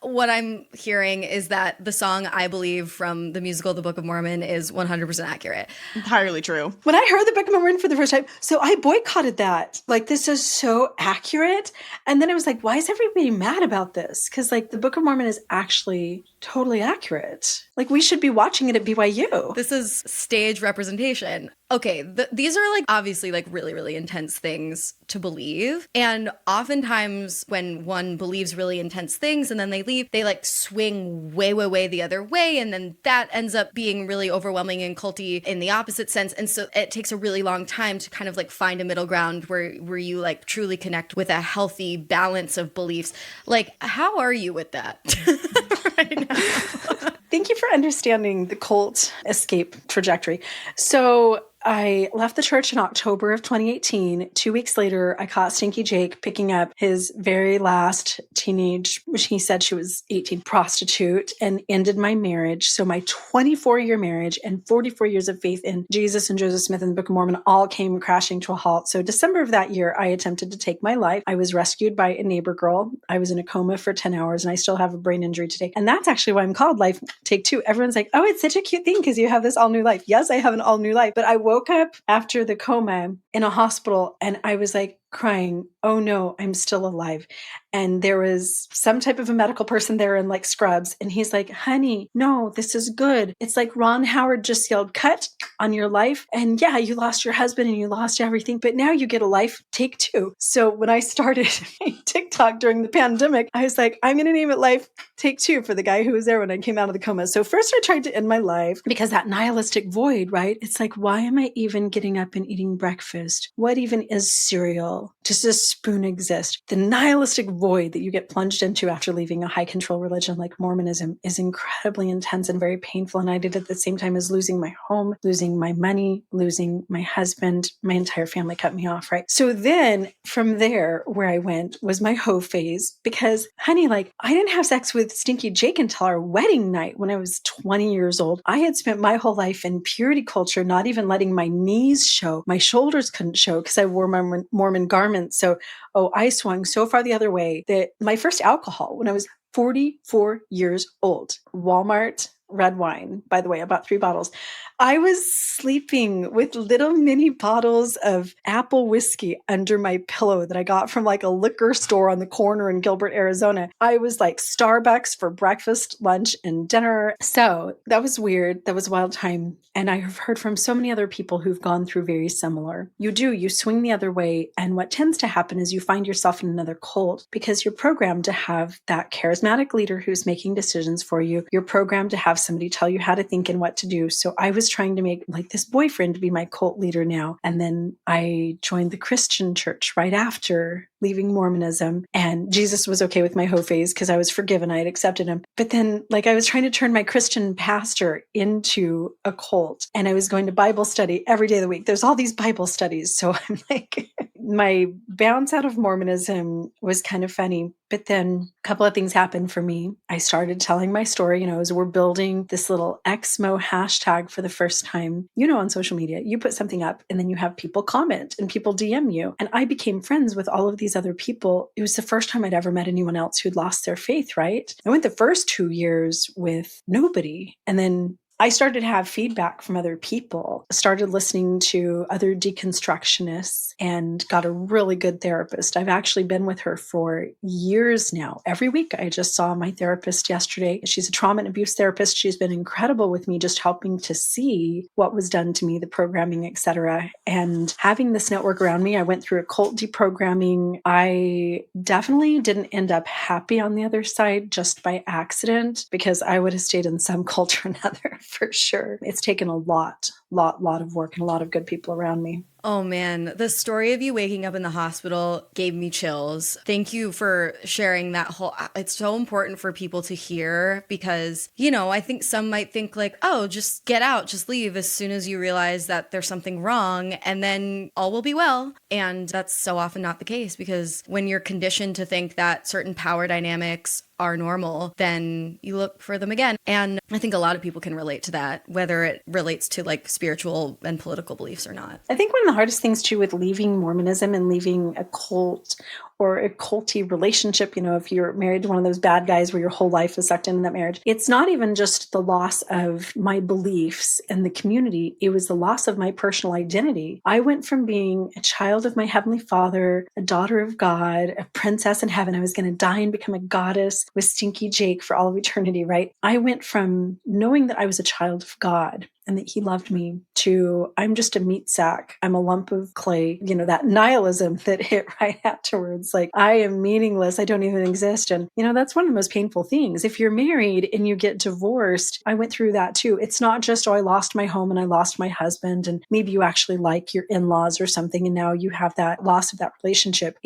S1: what I'm hearing is that the song I Believe from the musical The Book of Mormon is 100% accurate.
S3: Entirely true.
S2: When I heard the Book of Mormon for the first time, so I boycotted that. Like, this is so accurate. And then I was like, why is everybody mad about this? Because like the Book of Mormon is actually totally accurate. Like, we should be watching it at BYU.
S1: This is stage representation. Okay, these are like obviously like really, really intense things to believe. And oftentimes when one believes really intense things and then they leave, they like swing way, way, way the other way. And then that ends up being really overwhelming and culty in the opposite sense. And so it takes a really long time to kind of like find a middle ground where you like truly connect with a healthy balance of beliefs. Like, how are you with that right now?
S2: Thank you for understanding the cult escape trajectory. So I left the church in October of 2018. 2 weeks later, I caught Stinky Jake picking up his very last teenage, which he said she was 18, prostitute, and ended my marriage. So my 24-year marriage and 44 years of faith in Jesus and Joseph Smith and the Book of Mormon all came crashing to a halt. So December of that year, I attempted to take my life. I was rescued by a neighbor girl. I was in a coma for 10 hours and I still have a brain injury today. And that's actually why I'm called Life Take Two. Everyone's like, oh, it's such a cute thing because you have this all new life. Yes, I have an all new life, but I woke up after the coma in a hospital and I was like crying, oh no, I'm still alive. And there was some type of a medical person there in like scrubs. And he's like, honey, no, this is good. It's like Ron Howard just yelled, cut on your life. And yeah, you lost your husband and you lost everything, but now you get a life take two. So when I started TikTok during the pandemic, I was like, I'm going to name it Life Take Two for the guy who was there when I came out of the coma. So first I tried to end my life because that nihilistic void, right? It's like, why am I even getting up and eating breakfast? What even is cereal? Just this spoon exist? The nihilistic void that you get plunged into after leaving a high control religion like Mormonism is incredibly intense and very painful. And I did at the same time as losing my home, losing my money, losing my husband. My entire family cut me off, right? So then from there, where I went was my hoe phase, because honey, like, I didn't have sex with Stinky Jake until our wedding night when I was 20 years old. I had spent my whole life in purity culture, not even letting my knees show. My shoulders couldn't show because I wore my Mormon garments. So, I swung so far the other way that my first alcohol when I was 44 years old, Walmart red wine, by the way, about 3 bottles. I was sleeping with little mini bottles of apple whiskey under my pillow that I got from like a liquor store on the corner in Gilbert, Arizona. I was like Starbucks for breakfast, lunch, and dinner. So that was weird. That was a wild time. And I have heard from so many other people who've gone through very similar. You swing the other way. And what tends to happen is you find yourself in another cult because you're programmed to have that charismatic leader who's making decisions for you. You're programmed to have somebody tell you how to think and what to do. So I was trying to make like this boyfriend to be my cult leader now. And then I joined the Christian church right after leaving Mormonism, and Jesus was okay with my hoe phase because I was forgiven. I had accepted him. But then like I was trying to turn my Christian pastor into a cult, and I was going to Bible study every day of the week. There's all these Bible studies. So I'm like, my bounce out of Mormonism was kind of funny. But then a couple of things happened for me. I started telling my story, as we're building this little XMO hashtag for the first time, on social media. You put something up and then you have people comment and people DM you. And I became friends with all of these other people. It was the first time I'd ever met anyone else who'd lost their faith, right? I went the first 2 years with nobody. And then I started to have feedback from other people, started listening to other deconstructionists, and got a really good therapist. I've actually been with her for years now. Every week, I just saw my therapist yesterday. She's a trauma and abuse therapist. She's been incredible with me, just helping to see what was done to me, the programming, etc. And having this network around me, I went through a cult deprogramming. I definitely didn't end up happy on the other side just by accident, because I would have stayed in some cult or another. For sure. It's taken a lot of work and a lot of good people around me.
S1: Oh man, the story of you waking up in the hospital gave me chills. Thank you for sharing that it's so important for people to hear because, I think some might think like, oh, just get out, just leave as soon as you realize that there's something wrong and then all will be well. And that's so often not the case because when you're conditioned to think that certain power dynamics are normal, then you look for them again. And I think a lot of people can relate to that, whether it relates to like spiritual and political beliefs or not.
S2: I think one of the hardest things too with leaving Mormonism and leaving a cult or a culty relationship, if you're married to one of those bad guys where your whole life is sucked into that marriage, it's not even just the loss of my beliefs and the community. It was the loss of my personal identity. I went from being a child of my Heavenly Father, a daughter of God, a princess in heaven. I was going to die and become a goddess with Stinky Jake for all of eternity, right? I went from knowing that I was a child of God and that he loved me to I'm just a meat sack. I'm a lump of clay, that nihilism that hit right afterwards. Like I am meaningless. I don't even exist. And, that's one of the most painful things. If you're married and you get divorced, I went through that too. It's not just, I lost my home and I lost my husband. And maybe you actually like your in-laws or something. And now you have that loss of that relationship.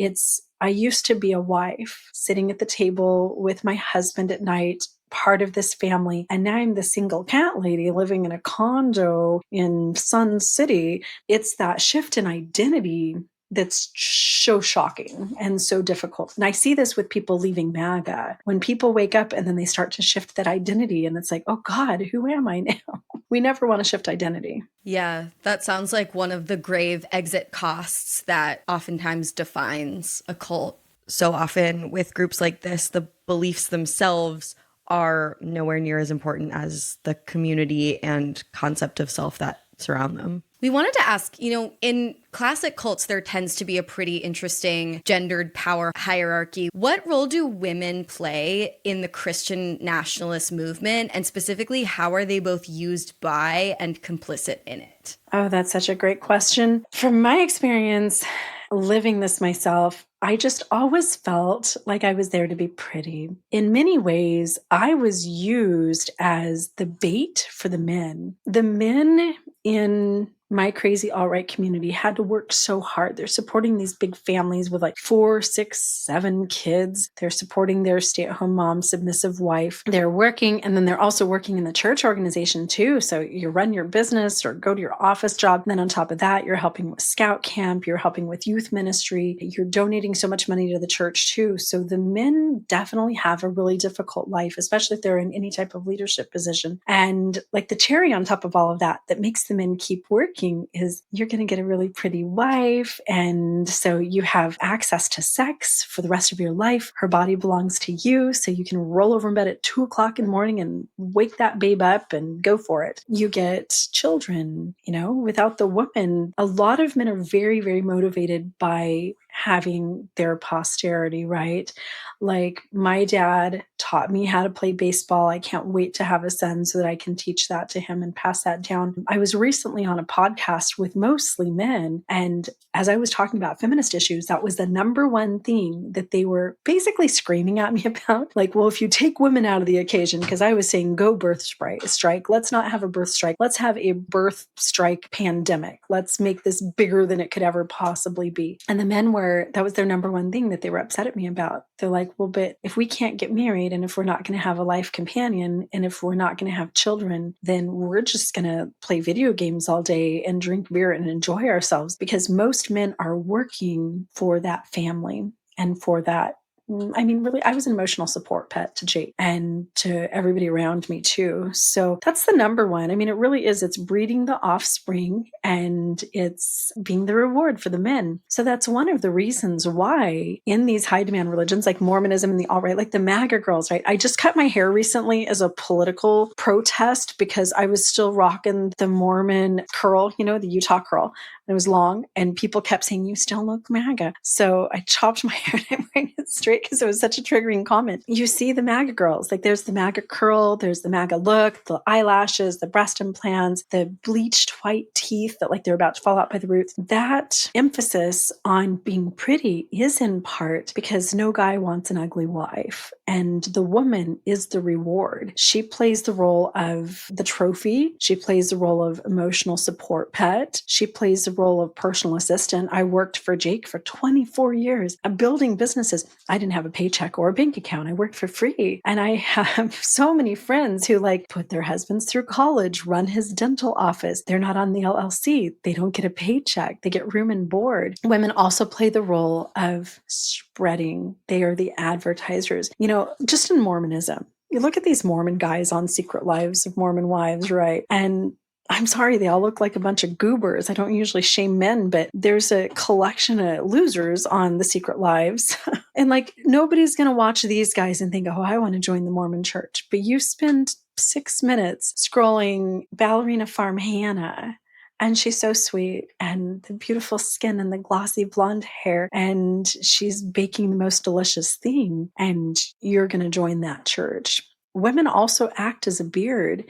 S2: I used to be a wife sitting at the table with my husband at night, part of this family. And now I'm the single cat lady living in a condo in Sun City. It's that shift in identity that's so shocking and so difficult. And I see this with people leaving MAGA. When people wake up and then they start to shift that identity and it's like, oh God, who am I now? We never want to shift identity.
S1: Yeah, that sounds like one of the grave exit costs that oftentimes defines a cult. So often with groups like this, the beliefs themselves are nowhere near as important as the community and concept of self that surround them. We wanted to ask, in classic cults, there tends to be a pretty interesting gendered power hierarchy. What role do women play in the Christian nationalist movement? And specifically, how are they both used by and complicit in it?
S2: Oh, that's such a great question. From my experience living this myself, I just always felt like I was there to be pretty. In many ways, I was used as the bait for the men. The men in my crazy alt-right community had to work so hard. They're supporting these big families with like 4, 6, 7 kids. They're supporting their stay-at-home mom, submissive wife. They're working, and then they're also working in the church organization too. So you run your business or go to your office job. And then on top of that, you're helping with scout camp, you're helping with youth ministry, you're donating so much money to the church too. So the men definitely have a really difficult life, especially if they're in any type of leadership position. And like the cherry on top of all of that makes the men keep working is you're going to get a really pretty wife. And so you have access to sex for the rest of your life. Her body belongs to you. So you can roll over in bed at 2:00 in the morning and wake that babe up and go for it. You get children, without the woman. A lot of men are very, very motivated by having their posterity, right? Like my dad taught me how to play baseball. I can't wait to have a son so that I can teach that to him and pass that down. I was recently on a podcast with mostly men. And as I was talking about feminist issues, that was the number one thing that they were basically screaming at me about. Like, well, if you take women out of the equation, because I was saying, go birth strike. Let's not have a birth strike. Let's have a birth strike pandemic. Let's make this bigger than it could ever possibly be. And the men that was their number one thing that they were upset at me about. They're like, well, but if we can't get married and if we're not going to have a life companion and if we're not going to have children, then we're just going to play video games all day and drink beer and enjoy ourselves, because most men are working for that family and for that. I mean, really, I was an emotional support pet to Jake and to everybody around me too. So that's the number one. I mean, it really is. It's breeding the offspring and it's being the reward for the men. So that's one of the reasons why in these high demand religions like Mormonism and the alt-right, like the MAGA girls, right? I just cut my hair recently as a political protest because I was still rocking the Mormon curl, the Utah curl. It was long and people kept saying, you still look MAGA. So I chopped my hair and I'm wearing it straight because it was such a triggering comment. You see the MAGA girls, like there's the MAGA curl, there's the MAGA look, the eyelashes, the breast implants, the bleached white teeth that like they're about to fall out by the roots. That emphasis on being pretty is in part because no guy wants an ugly wife. And the woman is the reward. She plays the role of the trophy. She plays the role of emotional support pet. She plays the role of personal assistant. I worked for Jake for 24 years. I'm building businesses. I didn't have a paycheck or a bank account. I worked for free. And I have so many friends who like put their husbands through college, run his dental office. They're not on the LLC. They don't get a paycheck. They get room and board. Women also play the role of spreading. They are the advertisers. Just in Mormonism, you look at these Mormon guys on Secret Lives of Mormon Wives, right? And I'm sorry, they all look like a bunch of goobers. I don't usually shame men, but there's a collection of losers on the Secret Lives. And like, nobody's going to watch these guys and think, oh, I want to join the Mormon church. But you spend 6 minutes scrolling Ballerina Farm Hannah. And she's so sweet, and the beautiful skin and the glossy blonde hair, and she's baking the most delicious thing, and you're going to join that church. Women also act as a beard.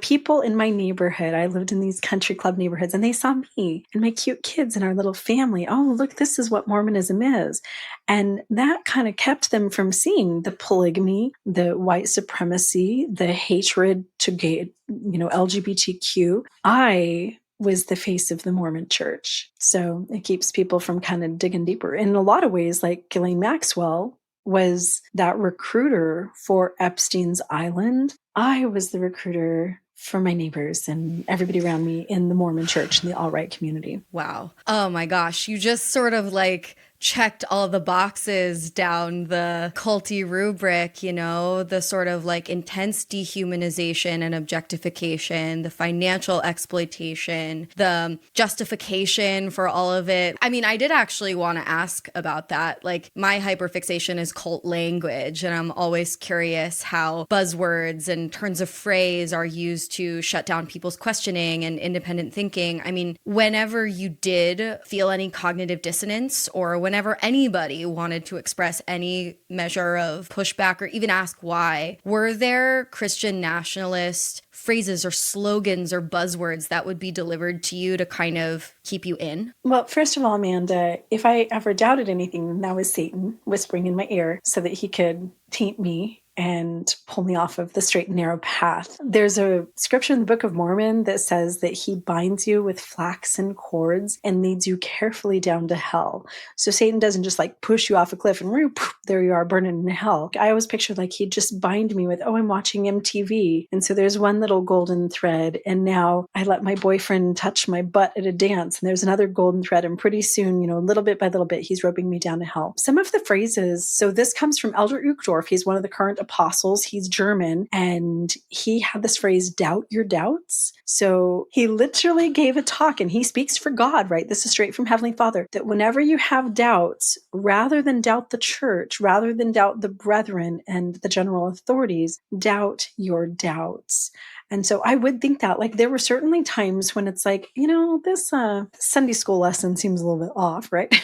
S2: People in my neighborhood, I lived in these country club neighborhoods, and they saw me and my cute kids and our little family. Oh, look, this is what Mormonism is. And that kind of kept them from seeing the polygamy, the white supremacy, the hatred to gay, LGBTQ. I was the face of the Mormon church. So it keeps people from kind of digging deeper. In a lot of ways, like Ghislaine Maxwell was that recruiter for Epstein's Island. I was the recruiter for my neighbors and everybody around me in the Mormon church and the alt-right community.
S1: Wow. Oh my gosh. You just sort of like checked all the boxes down the culty rubric, the sort of like intense dehumanization and objectification, the financial exploitation, the justification for all of it. I mean, I did actually want to ask about that. Like, my hyperfixation is cult language, and I'm always curious how buzzwords and turns of phrase are used to shut down people's questioning and independent thinking. I mean, whenever you did feel any cognitive dissonance, or whenever anybody wanted to express any measure of pushback or even ask why, were there Christian nationalist phrases or slogans or buzzwords that would be delivered to you to kind of keep you in?
S2: Well, first of all, Amanda, if I ever doubted anything, that was Satan whispering in my ear so that he could taint me and pull me off of the straight and narrow path. There's a scripture in the Book of Mormon that says that he binds you with flaxen cords and leads you carefully down to hell. So Satan doesn't just like push you off a cliff and whoop, there you are burning in hell. I always pictured like he'd just bind me with, oh, I'm watching MTV. And so there's one little golden thread. And now I let my boyfriend touch my butt at a dance. And there's another golden thread. And pretty soon, little bit by little bit, he's roping me down to hell. Some of the phrases, so this comes from Elder Uchtdorf. He's one of the current apostles. He's German. And he had this phrase, doubt your doubts. So he literally gave a talk, and he speaks for God, right? This is straight from Heavenly Father, that whenever you have doubts, rather than doubt the church, rather than doubt the brethren and the general authorities, doubt your doubts. And so I would think that, like, there were certainly times when it's like, this Sunday school lesson seems a little bit off, right?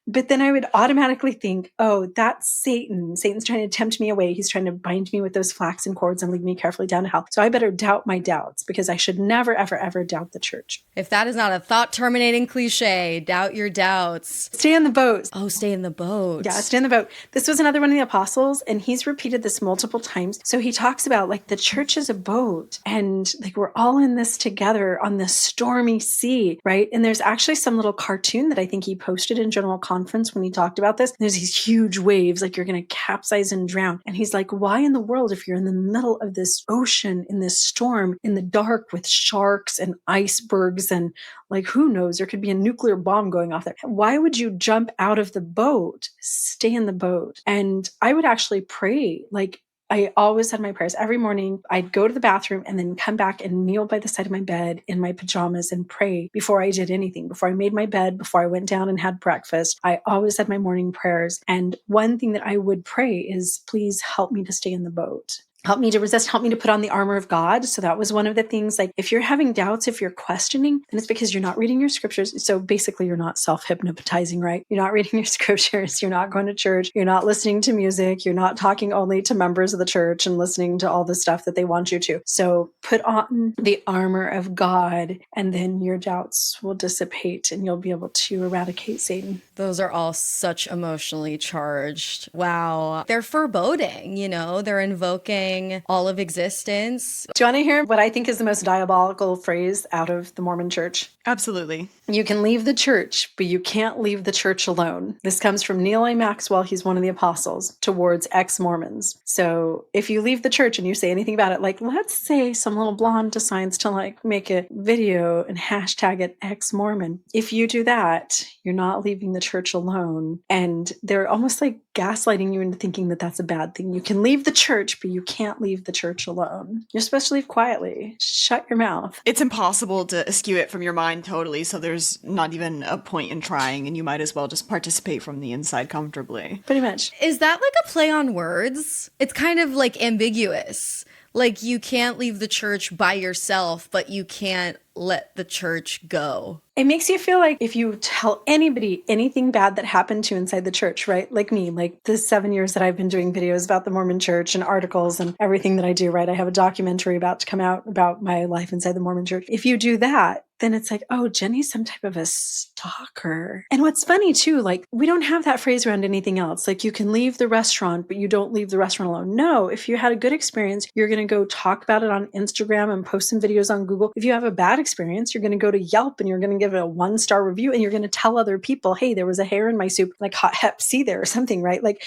S2: But then I would automatically think, oh, that's Satan. Satan's trying to tempt me away. He's trying to bind me with those flaxen cords and lead me carefully down to hell. So I better doubt my doubts, because I should never, ever, ever doubt the church.
S1: If that is not a thought-terminating cliche, doubt your doubts.
S2: Stay in the boat.
S1: Oh, stay in the boat.
S2: Yeah, stay in the boat. This was another one of the apostles, and he's repeated this multiple times. So he talks about, like, the church is a boat, and, like, we're all in this together on this stormy sea, right? And there's actually some little cartoon that I think he posted in General Conference when he talked about this. There's these huge waves, like you're going to capsize and drown. And he's like, why in the world, if you're in the middle of this ocean, in this storm, in the dark with sharks and icebergs and, like, who knows, there could be a nuclear bomb going off there. Why would you jump out of the boat? Stay in the boat. And I would actually pray, like, I always had my prayers every morning. I'd go to the bathroom and then come back and kneel by the side of my bed in my pajamas and pray before I did anything. Before I made my bed, before I went down and had breakfast, I always had my morning prayers. And one thing that I would pray is, please help me to stay in the boat. Help me to resist, help me to put on the armor of God. So that was one of the things, like, if you're having doubts, if you're questioning, then it's because you're not reading your scriptures. So basically you're not self-hypnotizing, right? You're not reading your scriptures. You're not going to church. You're not listening to music. You're not talking only to members of the church and listening to all the stuff that they want you to. So put on the armor of God, and then your doubts will dissipate and you'll be able to eradicate Satan.
S1: Those are all such emotionally charged. Wow. They're foreboding, they're invoking all of existence.
S2: Do you want to hear what I think is the most diabolical phrase out of the Mormon church?
S3: Absolutely.
S2: You can leave the church, but you can't leave the church alone. This comes from Neil A. Maxwell. He's one of the apostles towards ex-Mormons. So if you leave the church and you say anything about it, like, let's say some little blonde decides to, like, make a video and hashtag it ex-Mormon. If you do that, you're not leaving the church alone. And they're almost like gaslighting you into thinking that that's a bad thing. You can leave the church, but you can't leave the church alone. You're supposed to leave quietly. Shut your mouth.
S3: It's impossible to eschew it from your mind totally, so there's not even a point in trying, and you might as well just participate from the inside comfortably.
S2: Pretty much.
S1: Is that like a play on words? It's kind of like ambiguous. Like, you can't leave the church by yourself, but you can't let the church go.
S2: It makes you feel like if you tell anybody anything bad that happened to you inside the church, right? Like me, like the 7 years that I've been doing videos about the Mormon church and articles and everything that I do, right? I have a documentary about to come out about my life inside the Mormon church. If you do that, then it's like, oh, Jennie's some type of a stalker. And what's funny too, like, we don't have that phrase around anything else. Like, you can leave the restaurant, but you don't leave the restaurant alone. No, if you had a good experience, you're going to go talk about it on Instagram and post some videos on Google. If you have a bad experience, you're going to go to Yelp and you're going to give it a 1-star review and you're going to tell other people, hey, there was a hair in my soup, like hot hep C there or something, right? Like,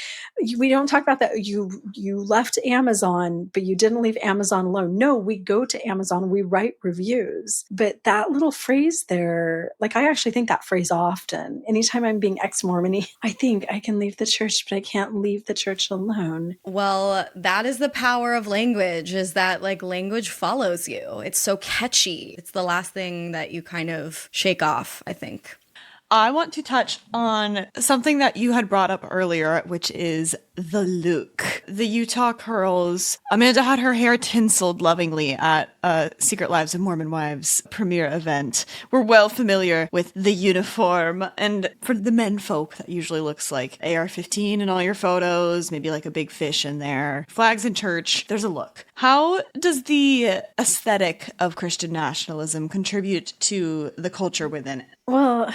S2: we don't talk about that. You left Amazon, but you didn't leave Amazon alone. No, we go to Amazon, we write reviews. But that little phrase there, like, I actually think that phrase often. Anytime I'm being ex-Mormon-y, I think I can leave the church, but I can't leave the church alone.
S1: Well, that is the power of language, is that, like, language follows you. It's so catchy. It's the last thing that you kind of shake off, I think.
S3: I want to touch on something that you had brought up earlier, which is the look. The Utah curls. Amanda had her hair tinseled lovingly at Secret Lives of Mormon Wives premiere event. We're well familiar with the uniform. And for the men folk, that usually looks like AR-15 in all your photos, maybe like a big fish in there. Flags in church. There's a look. How does the aesthetic of Christian nationalism contribute to the culture within it?
S2: Well,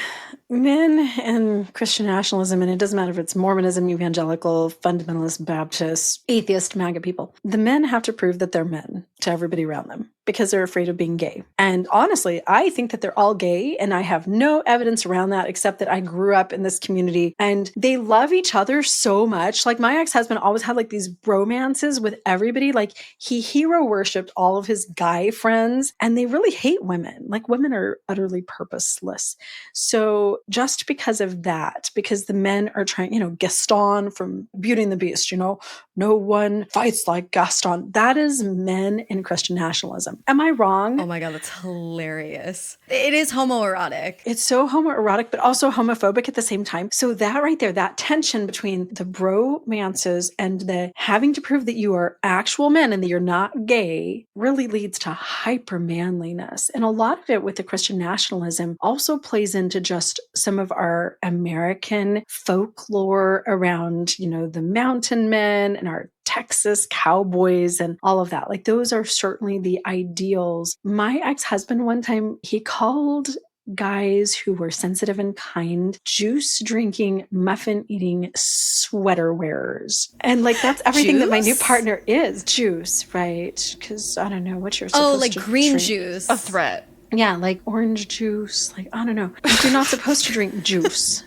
S2: men and Christian nationalism, and it doesn't matter if it's Mormonism, evangelical, fundamentalist, Baptist, atheist, MAGA people. The men have to prove that they're men to everybody around them because they're afraid of being gay. And honestly, I think that they're all gay, and I have no evidence around that except that I grew up in this community and they love each other so much. Like my ex-husband always had like these bromances with everybody. Like he hero worshipped all of his guy friends, and they really hate women. Like women are utterly purposeless. So just because of that, because the men are trying, Gaston from Beauty and the Beast, no one fights like Gaston. That is men in Christian nationalism. Am I wrong?
S1: Oh my God, that's hilarious. It is homoerotic.
S2: It's so homoerotic, but also homophobic at the same time. So that right there, that tension between the bromances and the having to prove that you are actual men and that you're not gay really leads to hyper manliness. And a lot of it with the Christian nationalism also plays into just some of our American folklore around, the mountain men and our Texas cowboys and all of that. Like those are certainly the ideals. My ex-husband one time, he called guys who were sensitive and kind, juice drinking, muffin eating sweater wearers. And like that's everything that my new partner is. Juice, right? Because I don't know what you're supposed to
S1: like green
S2: drink.
S1: juice.
S3: A threat.
S2: Yeah, like orange juice. Like, I don't know. You're not supposed to drink juice.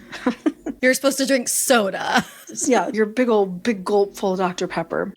S1: You're supposed to drink soda.
S2: Yeah, your big gulp full of Dr. Pepper.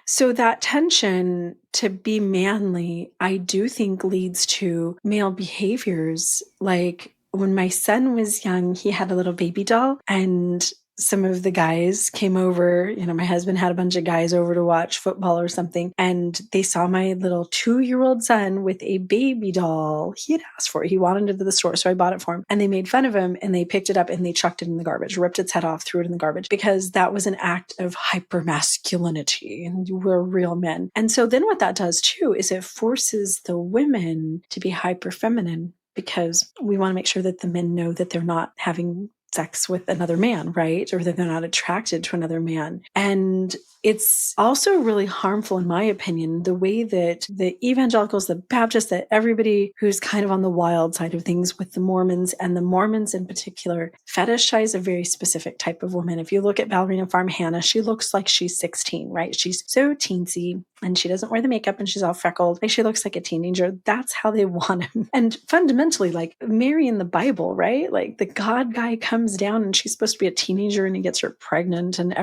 S2: So that tension to be manly, I do think leads to male behaviors. Like when my son was young, he had a little baby doll, and some of the guys came over. My husband had a bunch of guys over to watch football or something, and they saw my little 2-year-old son with a baby doll. He had asked for it. He wanted it to the store, so I bought it for him. And they made fun of him, and they picked it up and they chucked it in the garbage, ripped its head off, threw it in the garbage, because that was an act of hypermasculinity, and we're real men. And so then what that does too is it forces the women to be hyper feminine, because we want to make sure that the men know that they're not having sex with another man, right? Or that they're not attracted to another man. And it's also really harmful, in my opinion, the way that the evangelicals, the Baptists, that everybody who's kind of on the wild side of things with the Mormons, and the Mormons in particular, fetishize a very specific type of woman. If you look at Ballerina Farm Hannah, she looks like she's 16, right? She's so teensy, and she doesn't wear the makeup, and she's all freckled. Like she looks like a teenager. That's how they want him. And fundamentally, like Mary in the Bible, right? Like the God guy comes down, and she's supposed to be a teenager, and he gets her pregnant, and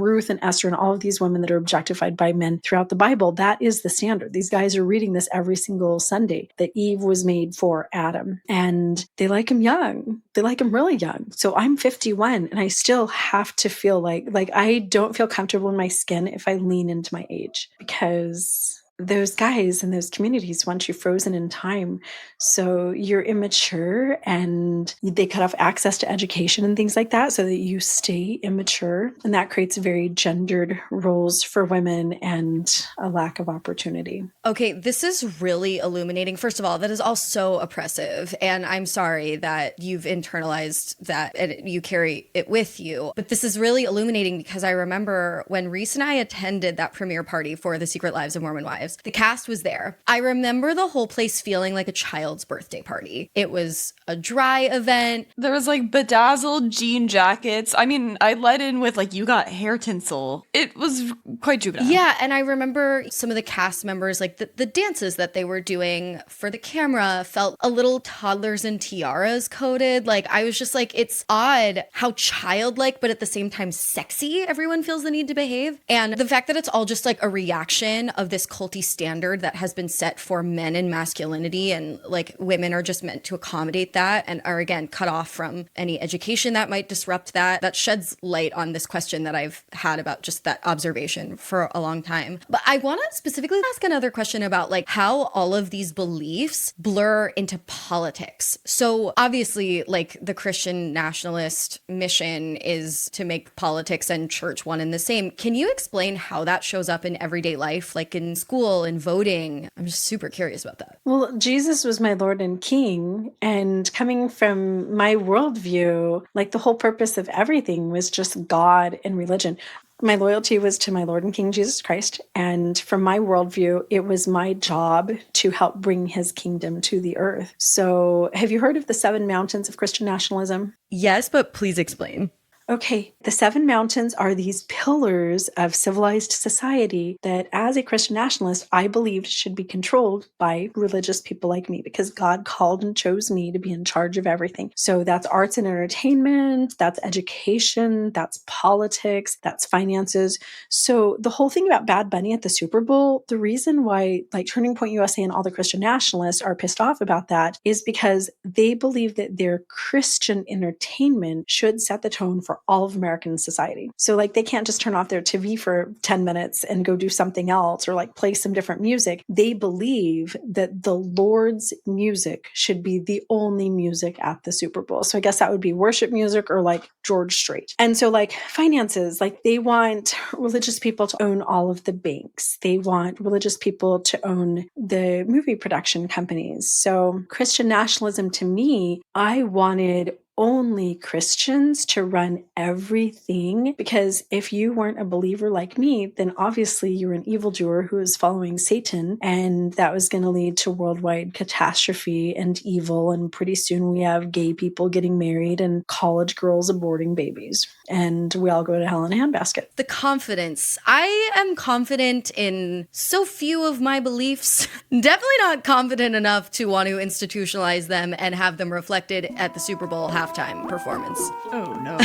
S2: Ruth and Esther and all of these women that are objectified by men throughout the Bible, that is the standard. These guys are reading this every single Sunday, that Eve was made for Adam, and they like him young. They like him really young. So I'm 51, and I still have to feel like I don't feel comfortable in my skin if I lean into my age, because those guys in those communities want you frozen in time. So you're immature, and they cut off access to education and things like that so that you stay immature. And that creates very gendered roles for women and a lack of opportunity.
S1: Okay, this is really illuminating. First of all, that is all so oppressive. And I'm sorry that you've internalized that and you carry it with you. But this is really illuminating, because I remember when Reese and I attended that premiere party for The Secret Lives of Mormon Wives, the cast was there. I remember the whole place feeling like a child's birthday party. It was a dry event.
S3: There was like bedazzled jean jackets. I mean, I let in with like, you got hair tinsel. It was quite juvenile.
S1: Yeah, and I remember some of the cast members, like the dances that they were doing for the camera felt a little toddlers and tiaras coded. Like I was just like, it's odd how childlike, but at the same time sexy everyone feels the need to behave. And the fact that it's all just like a reaction of this culty standard that has been set for men and masculinity, and like women are just meant to accommodate that and are again cut off from any education that might disrupt that sheds light on this question that I've had about just that observation for a long time. But I want to specifically ask another question about like how all of these beliefs blur into politics. So obviously, like the Christian nationalist mission is to make politics and church one and the same. Can you explain how that shows up in everyday life, like in school and voting? I'm just super curious about that.
S2: Well, Jesus was my Lord and King, and coming from my worldview, like the whole purpose of everything was just God and religion. My loyalty was to my Lord and King Jesus Christ, and from my worldview, it was my job to help bring his kingdom to the earth. So have you heard of the 7 mountains of Christian nationalism?
S1: Yes, but please explain.
S2: Okay, the 7 mountains are these pillars of civilized society that, as a Christian nationalist, I believed should be controlled by religious people like me, because God called and chose me to be in charge of everything. So that's arts and entertainment, that's education, that's politics, that's finances. So the whole thing about Bad Bunny at the Super Bowl, the reason why like Turning Point USA and all the Christian nationalists are pissed off about that is because they believe that their Christian entertainment should set the tone for all of American society. So like they can't just turn off their TV for 10 minutes and go do something else or like play some different music. They believe that the Lord's music should be the only music at the Super Bowl. So I guess that would be worship music or like George Strait. And so like finances, like they want religious people to own all of the banks. They want religious people to own the movie production companies. So Christian nationalism to me, I wanted only Christians to run everything, because if you weren't a believer like me, then obviously you're an evildoer who is following Satan, and that was going to lead to worldwide catastrophe and evil, and pretty soon we have gay people getting married and college girls aborting babies, and we all go to hell in a handbasket.
S1: The confidence. I am confident in so few of my beliefs. Definitely not confident enough to want to institutionalize them and have them reflected at the Super Bowl halftime performance.
S3: Oh, no.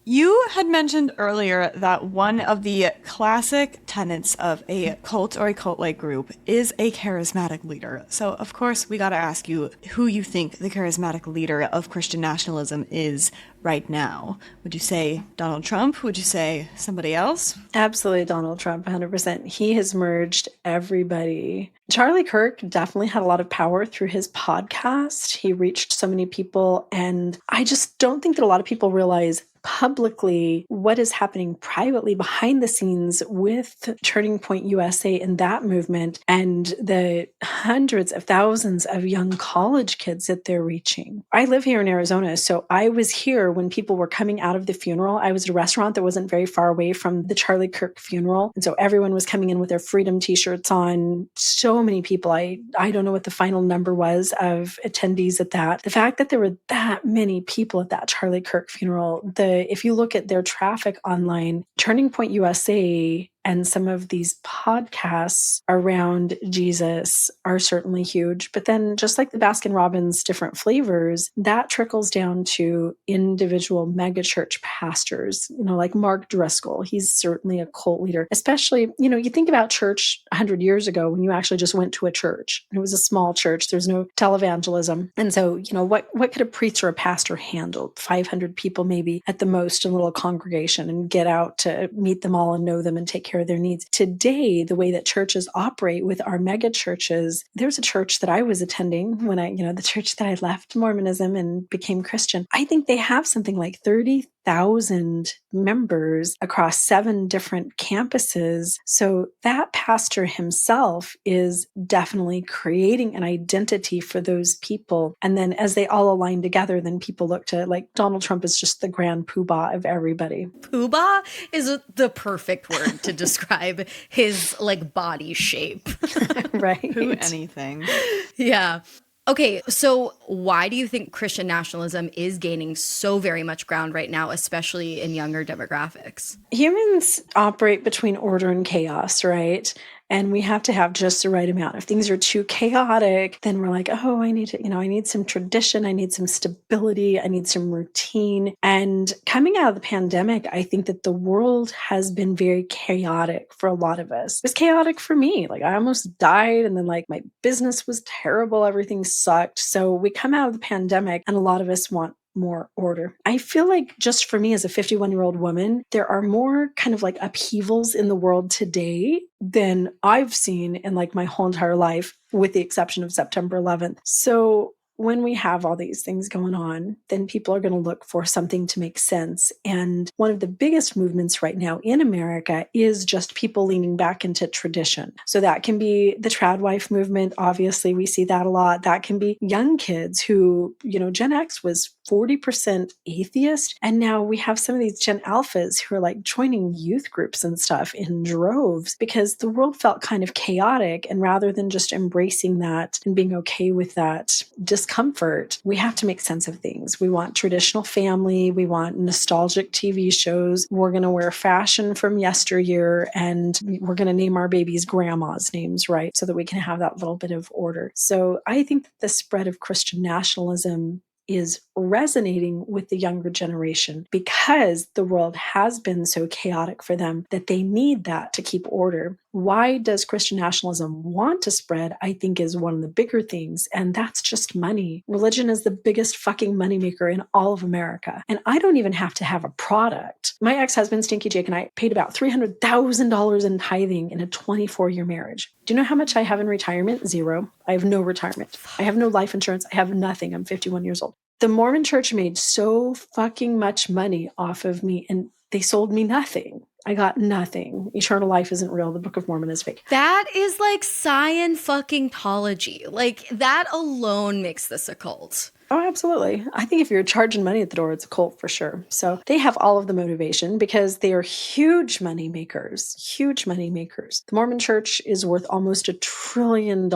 S3: You had mentioned earlier that one of the classic tenets of a cult or a cult-like group is a charismatic leader. So, of course, we got to ask you who you think the charismatic leader of Christian nationalism is right now. Would you say Donald Trump? Would you say somebody else?
S2: Absolutely Donald Trump, 100%. He has merged everybody. Charlie Kirk definitely had a lot of power through his podcast. He reached so many people, and I just don't think that a lot of people realize publicly what is happening privately behind the scenes with Turning Point USA and that movement, and the hundreds of thousands of young college kids that they're reaching. I live here in Arizona, so I was here when people were coming out of the funeral. I was at a restaurant that wasn't very far away from the Charlie Kirk funeral, and so everyone was coming in with their Freedom t-shirts on. So many people. I don't know what the final number was of attendees at that. The fact that there were that many people at that Charlie Kirk funeral, if you look at their traffic online, Turning Point USA and some of these podcasts around Jesus are certainly huge. But then just like the Baskin-Robbins different flavors, that trickles down to individual megachurch pastors, like Mark Driscoll. He's certainly a cult leader, especially, you think about church 100 years ago when you actually just went to a church. It was a small church. There's no televangelism. And so, what could a priest or a pastor handle? 500 people maybe at the most in a little congregation, and get out to meet them all and know them and take care of their needs. Today, the way that churches operate with our mega churches, there's a church that I was attending when the church that I left Mormonism and became Christian. I think they have something like 30,000 members across 7 different campuses. So that pastor himself is definitely creating an identity for those people. And then as they all align together, then people look to like Donald Trump is just the grand poobah of everybody.
S1: Poobah is the perfect word to describe his like body shape.
S2: Right.
S3: Who anything.
S1: Yeah. Okay, so why do you think Christian nationalism is gaining so very much ground right now, especially in younger demographics?
S2: Humans operate between order and chaos, right? And we have to have just the right amount. If things are too chaotic, then we're like, oh, I need some tradition. I need some stability. I need some routine. And coming out of the pandemic, I think that the world has been very chaotic for a lot of us. It was chaotic for me. Like I almost died, and then like my business was terrible. Everything sucked. So we come out of the pandemic and a lot of us want more order. I feel like just for me as a 51-year-old woman, there are more kind of like upheavals in the world today than I've seen in like my whole entire life, with the exception of September 11th. So when we have all these things going on, then people are going to look for something to make sense. And one of the biggest movements right now in America is just people leaning back into tradition. So that can be the trad wife movement. Obviously, we see that a lot. That can be young kids who, Gen X was 40% atheist. And now we have some of these Gen Alphas who are like joining youth groups and stuff in droves because the world felt kind of chaotic. And rather than just embracing that and being okay with that discomfort discomfort, we have to make sense of things. We want traditional family. We want nostalgic TV shows. We're going to wear fashion from yesteryear, and we're going to name our babies grandma's names, right? So that we can have that little bit of order. So I think that the spread of Christian nationalism is resonating with the younger generation because the world has been so chaotic for them that they need that to keep order. Why does Christian nationalism want to spread? I think is one of the bigger things, and that's just money. Religion is the biggest fucking moneymaker in all of America, and I don't even have to have a product. My ex-husband, Stinky Jake, and I paid about $300,000 in tithing in a 24-year marriage. Do you know how much I have in retirement? Zero. I have no retirement. I have no life insurance. I have nothing. I'm 51 years old. The Mormon church made so fucking much money off of me, and they sold me nothing. I got nothing. Eternal life isn't real. The Book of Mormon is fake.
S1: That is like science-fucking-tology. Like, that alone makes this a cult.
S2: Oh, absolutely. I think if you're charging money at the door, it's a cult for sure. So they have all of the motivation because they are huge money makers, huge money makers. The Mormon church is worth almost $1 trillion.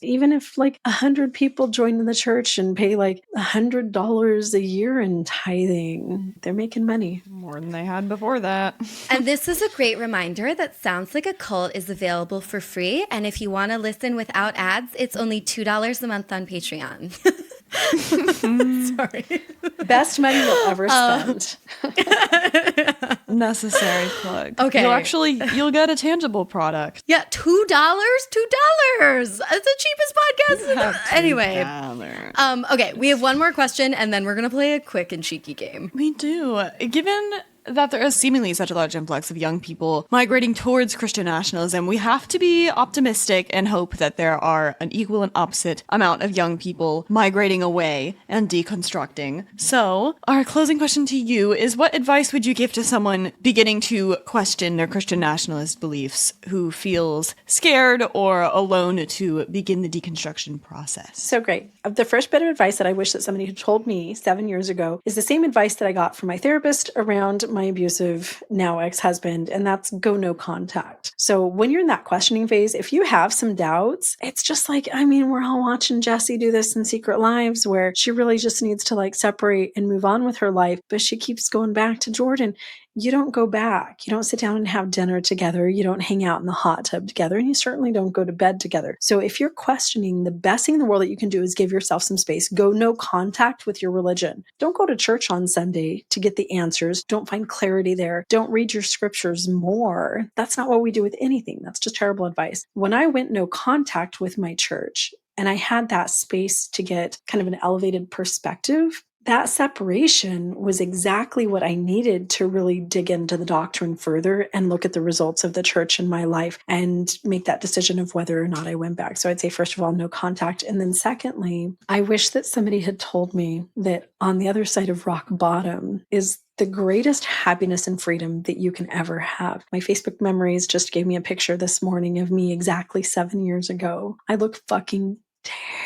S2: Even if like 100 people join in the church and pay like $100 a year in tithing, they're making money.
S3: More than they had before that.
S1: And this is a great reminder that Sounds Like a Cult is available for free. And if you want to listen without ads, it's only $2 a month on Patreon. Sorry.
S2: Best money you'll ever spend.
S3: Necessary plug.
S1: Okay.
S3: You'll get a tangible product.
S1: Yeah, $2? $2. It's the cheapest podcast. Anyway. Okay, we have one more question, and then we're going to play a quick and cheeky game.
S3: We do. Given that there is seemingly such a large influx of young people migrating towards Christian nationalism, we have to be optimistic and hope that there are an equal and opposite amount of young people migrating away and deconstructing. So, our closing question to you is, what advice would you give to someone beginning to question their Christian nationalist beliefs who feels scared or alone to begin the deconstruction process?
S2: So great. The first bit of advice that I wish that somebody had told me 7 years ago is the same advice that I got from my therapist around my abusive now ex-husband, and that's go no contact. So when you're in that questioning phase, if you have some doubts, it's just like, I mean, we're all watching Jessie do this in Secret Lives where she really just needs to like separate and move on with her life, but she keeps going back to Jordan. You don't go back. You don't sit down and have dinner together. You don't hang out in the hot tub together, and you certainly don't go to bed together. So if you're questioning, the best thing in the world that you can do is give yourself some space. Go no contact with your religion. Don't go to church on Sunday to get the answers. Don't find clarity there. Don't read your scriptures more. That's not what we do with anything. That's just terrible advice. When I went no contact with my church, and I had that space to get kind of an elevated perspective, that separation was exactly what I needed to really dig into the doctrine further and look at the results of the church in my life and make that decision of whether or not I went back. So I'd say, first of all, no contact. And then secondly, I wish that somebody had told me that on the other side of rock bottom is the greatest happiness and freedom that you can ever have. My Facebook memories just gave me a picture this morning of me exactly 7 years ago. I look fucking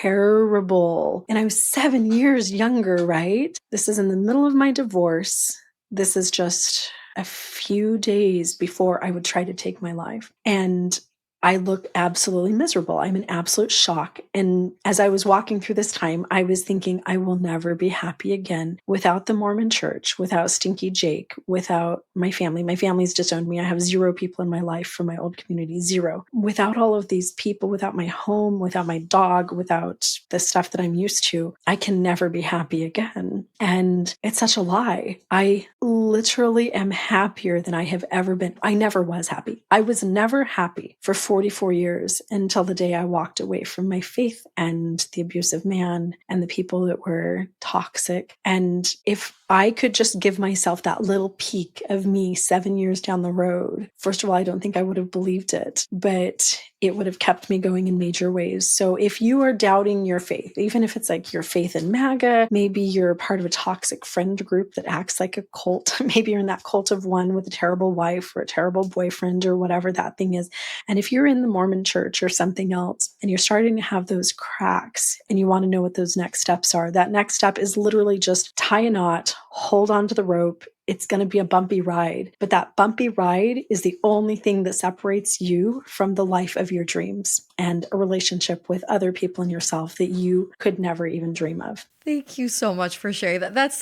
S2: terrible. And I was 7 years younger, right? This is in the middle of my divorce. This is just a few days before I would try to take my life. And I look absolutely miserable. I'm in absolute shock. And as I was walking through this time, I was thinking, I will never be happy again without the Mormon church, without Stinky Jake, without my family. My family's disowned me. I have 0 people in my life from my old community, 0. Without all of these people, without my home, without my dog, without the stuff that I'm used to, I can never be happy again. And it's such a lie. I literally am happier than I have ever been. I never was happy. I was never happy for 44 years until the day I walked away from my faith and the abusive man and the people that were toxic. And if I could just give myself that little peek of me 7 years down the road, first of all, I don't think I would have believed it, but it would have kept me going in major ways. So if you are doubting your faith, even if it's like your faith in MAGA, maybe you're part of a toxic friend group that acts like a cult, maybe you're in that cult of one with a terrible wife or a terrible boyfriend or whatever that thing is. And if you're you're in the Mormon church or something else and you're starting to have those cracks and you want to know what those next steps are, that next step is literally just tie a knot, hold on to the rope. It's going to be a bumpy ride, but that bumpy ride is the only thing that separates you from the life of your dreams and a relationship with other people and yourself that you could never even dream of.
S1: Thank you so much for sharing that. That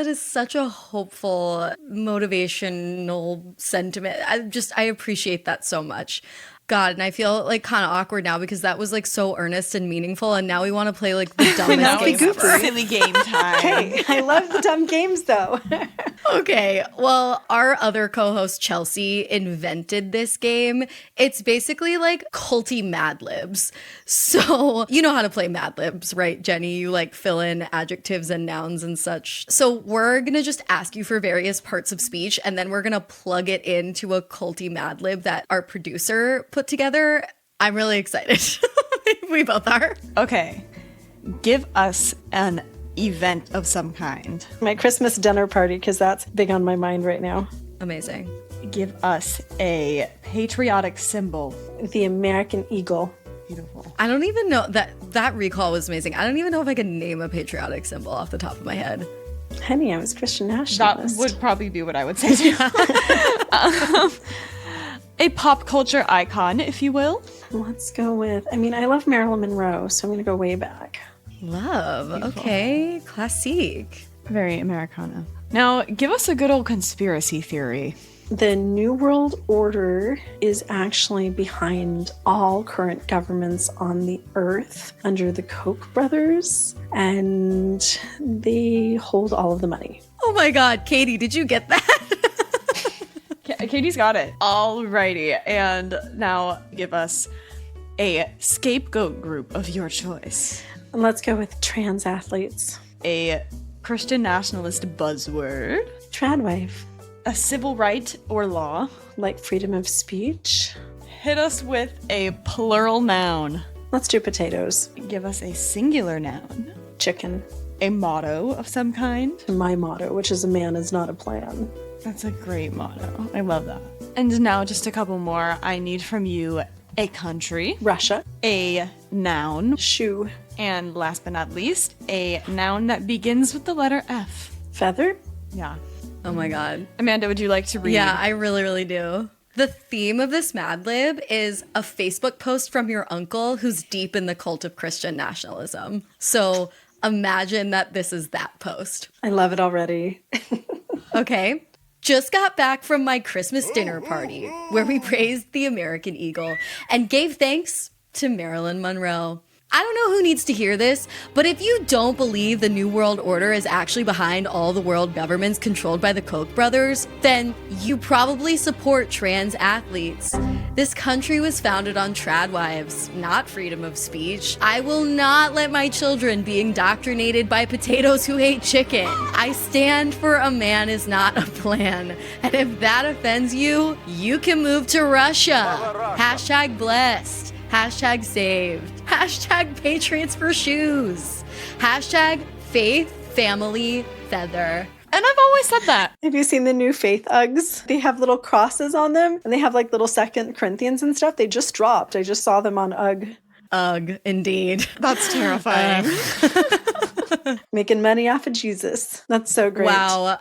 S1: is such a hopeful, motivational sentiment. I appreciate that so much. God, and I feel like kind of awkward now because that was like so earnest and meaningful, and now we want to play like the dumbest game ever.
S3: Silly game time.
S2: Hey, I love the dumb games though.
S1: Okay, well, our other co-host Chelsea invented this game. It's basically like culty Mad Libs. So you know how to play Mad Libs, right, Jenny? You like fill in adjectives and nouns and such. So we're gonna just ask you for various parts of speech, and then we're gonna plug it into a culty Mad Lib that our producer put together. I'm really excited. We both are.
S3: Okay, give us an event of some kind.
S2: My Christmas dinner party, because that's big on my mind right now.
S1: Amazing.
S3: Give us a patriotic symbol.
S2: The American eagle.
S3: Beautiful.
S1: I don't even know that recall was amazing. I don't even know if I could name a patriotic symbol off the top of my head.
S2: Honey, I was Christian
S3: That
S2: nationalist.
S3: would probably be what I would say too. A pop culture icon, if you will.
S2: Let's go with, I love Marilyn Monroe, so I'm going to go way back.
S1: Love.
S3: Beautiful.
S1: Okay. Classique.
S3: Very Americana. Now, give us a good old conspiracy theory.
S2: The New World Order is actually behind all current governments on the earth under the Koch brothers, and they hold all of the money.
S1: Oh my God, Katie, did you get that?
S3: Katie's got it. Alrighty, and now give us a scapegoat group of your choice.
S2: And let's go with trans athletes.
S3: A Christian nationalist buzzword.
S2: Trad wife,
S3: A civil right or law.
S2: like freedom of speech.
S3: Hit us with a plural noun.
S2: Let's do potatoes.
S3: Give us a singular noun.
S2: Chicken.
S3: A motto of some kind.
S2: My motto, which is a man is not a plan.
S3: That's a great motto. I love that. And now just a couple more. I need from you a country,
S2: Russia.
S3: a noun,
S2: Shoe.
S3: and last but not least, a noun that begins with the letter F.
S2: Feather.
S3: Yeah.
S1: Oh my God.
S3: Amanda, would you like to read?
S1: Yeah, I really, really do. The theme of this Mad Lib is a Facebook post from your uncle who's deep in the cult of Christian nationalism. So imagine that this is that post.
S2: I love it already.
S1: Okay. Just got back from my Christmas dinner party where we praised the American eagle and gave thanks to Marilyn Monroe. I don't know who needs to hear this, but if you don't believe the New World Order is actually behind all the world governments controlled by the Koch brothers, then you probably support trans athletes. This country was founded on trad wives, not freedom of speech. I will not let my children be indoctrinated by potatoes who hate chicken. I stand for a man is not a plan. And if that offends you, you can move to Russia. Hashtag blessed. Hashtag saved. Hashtag Patriots for shoes. Hashtag faith, family, feather.
S3: And I've always said that.
S2: Have you seen the new Faith Uggs? They have little crosses on them, and they have like little 2 Corinthians and stuff. They just dropped. I just saw them on Ugg.
S1: Ugh, indeed.
S3: That's terrifying.
S2: Making money off of Jesus. That's so great.
S1: Wow.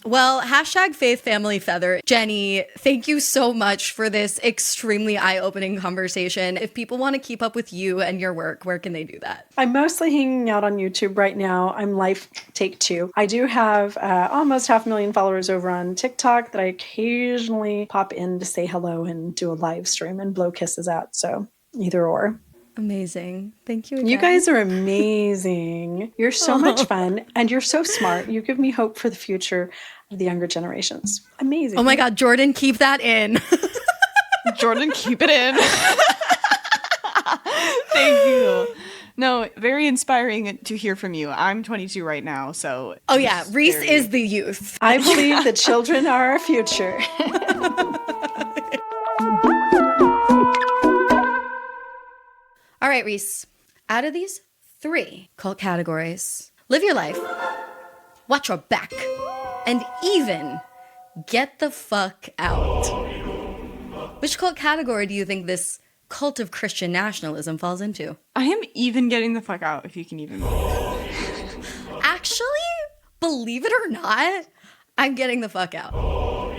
S1: Well, hashtag faith, family, feather. Jenny, thank you so much for this extremely eye-opening conversation. If people want to keep up with you and your work, where can they do that?
S2: I'm mostly hanging out on YouTube right now. I'm Life Take Two. I do have almost 500,000 followers over on TikTok that I occasionally pop in to say hello and do a live stream and blow kisses at. So either or.
S1: Amazing. Thank you again.
S2: You guys are amazing. You're so much fun and you're so smart. You give me hope for the future of the younger generations. Amazing.
S1: Oh my God, Jordan, keep that in.
S3: Jordan, keep it in. Thank you. No, very inspiring to hear from you. I'm 22 right now, so...
S1: Oh yeah, Reese is the youth.
S2: I believe that children are our future.
S1: All right, Reese, out of these 3 cult categories, live your life, watch your back, and even get the fuck out. Which cult category do you think this cult of Christian nationalism falls into.
S3: I am even getting the fuck out, if you can even move.
S1: Actually, believe it or not, I'm getting the fuck out.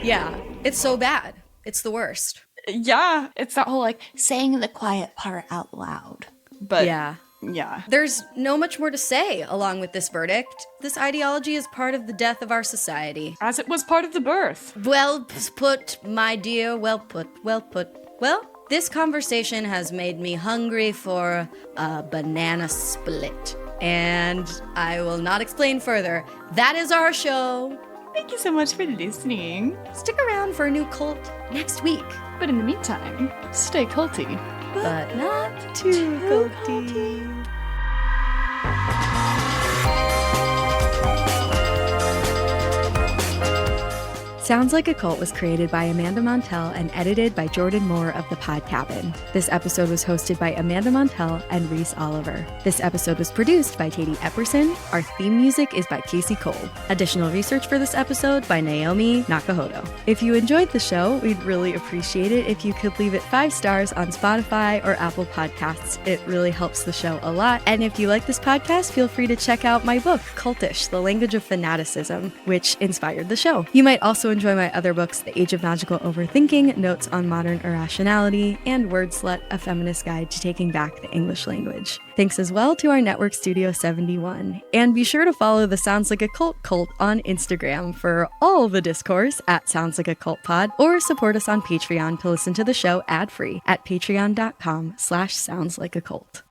S1: Yeah, it's so bad. It's the worst.
S3: Yeah, it's that whole like saying the quiet part out loud. But
S1: yeah. There's no much more to say along with this verdict. This ideology is part of the death of our society.
S3: As it was part of the birth.
S1: Well put, my dear. Well put. Well, this conversation has made me hungry for a banana split. And I will not explain further. That is our show.
S3: Thank you so much for listening.
S1: Stick around for a new cult next week.
S3: But in the meantime, stay culty.
S1: But not too culty. Sounds Like a Cult was created by Amanda Montell and edited by Jordan Moore of The Pod Cabin. This episode was hosted by Amanda Montell and Reese Oliver. This episode was produced by Katie Epperson. Our theme music is by Casey Cole. Additional research for this episode by Naomi Nakahodo. If you enjoyed the show, we'd really appreciate it if you could leave it 5 stars on Spotify or Apple Podcasts. It really helps the show a lot. And if you like this podcast, feel free to check out my book, Cultish, The Language of Fanaticism, which inspired the show. You might also enjoy my other books, The Age of Magical Overthinking, Notes on Modern Irrationality, and Word Slut, A Feminist Guide to Taking Back the English Language. Thanks as well to our network Studio 71. And be sure to follow the Sounds Like a Cult cult on Instagram for all the discourse at Sounds Like a Cult Pod, or support us on Patreon to listen to the show ad-free at patreon.com/soundslikeacult.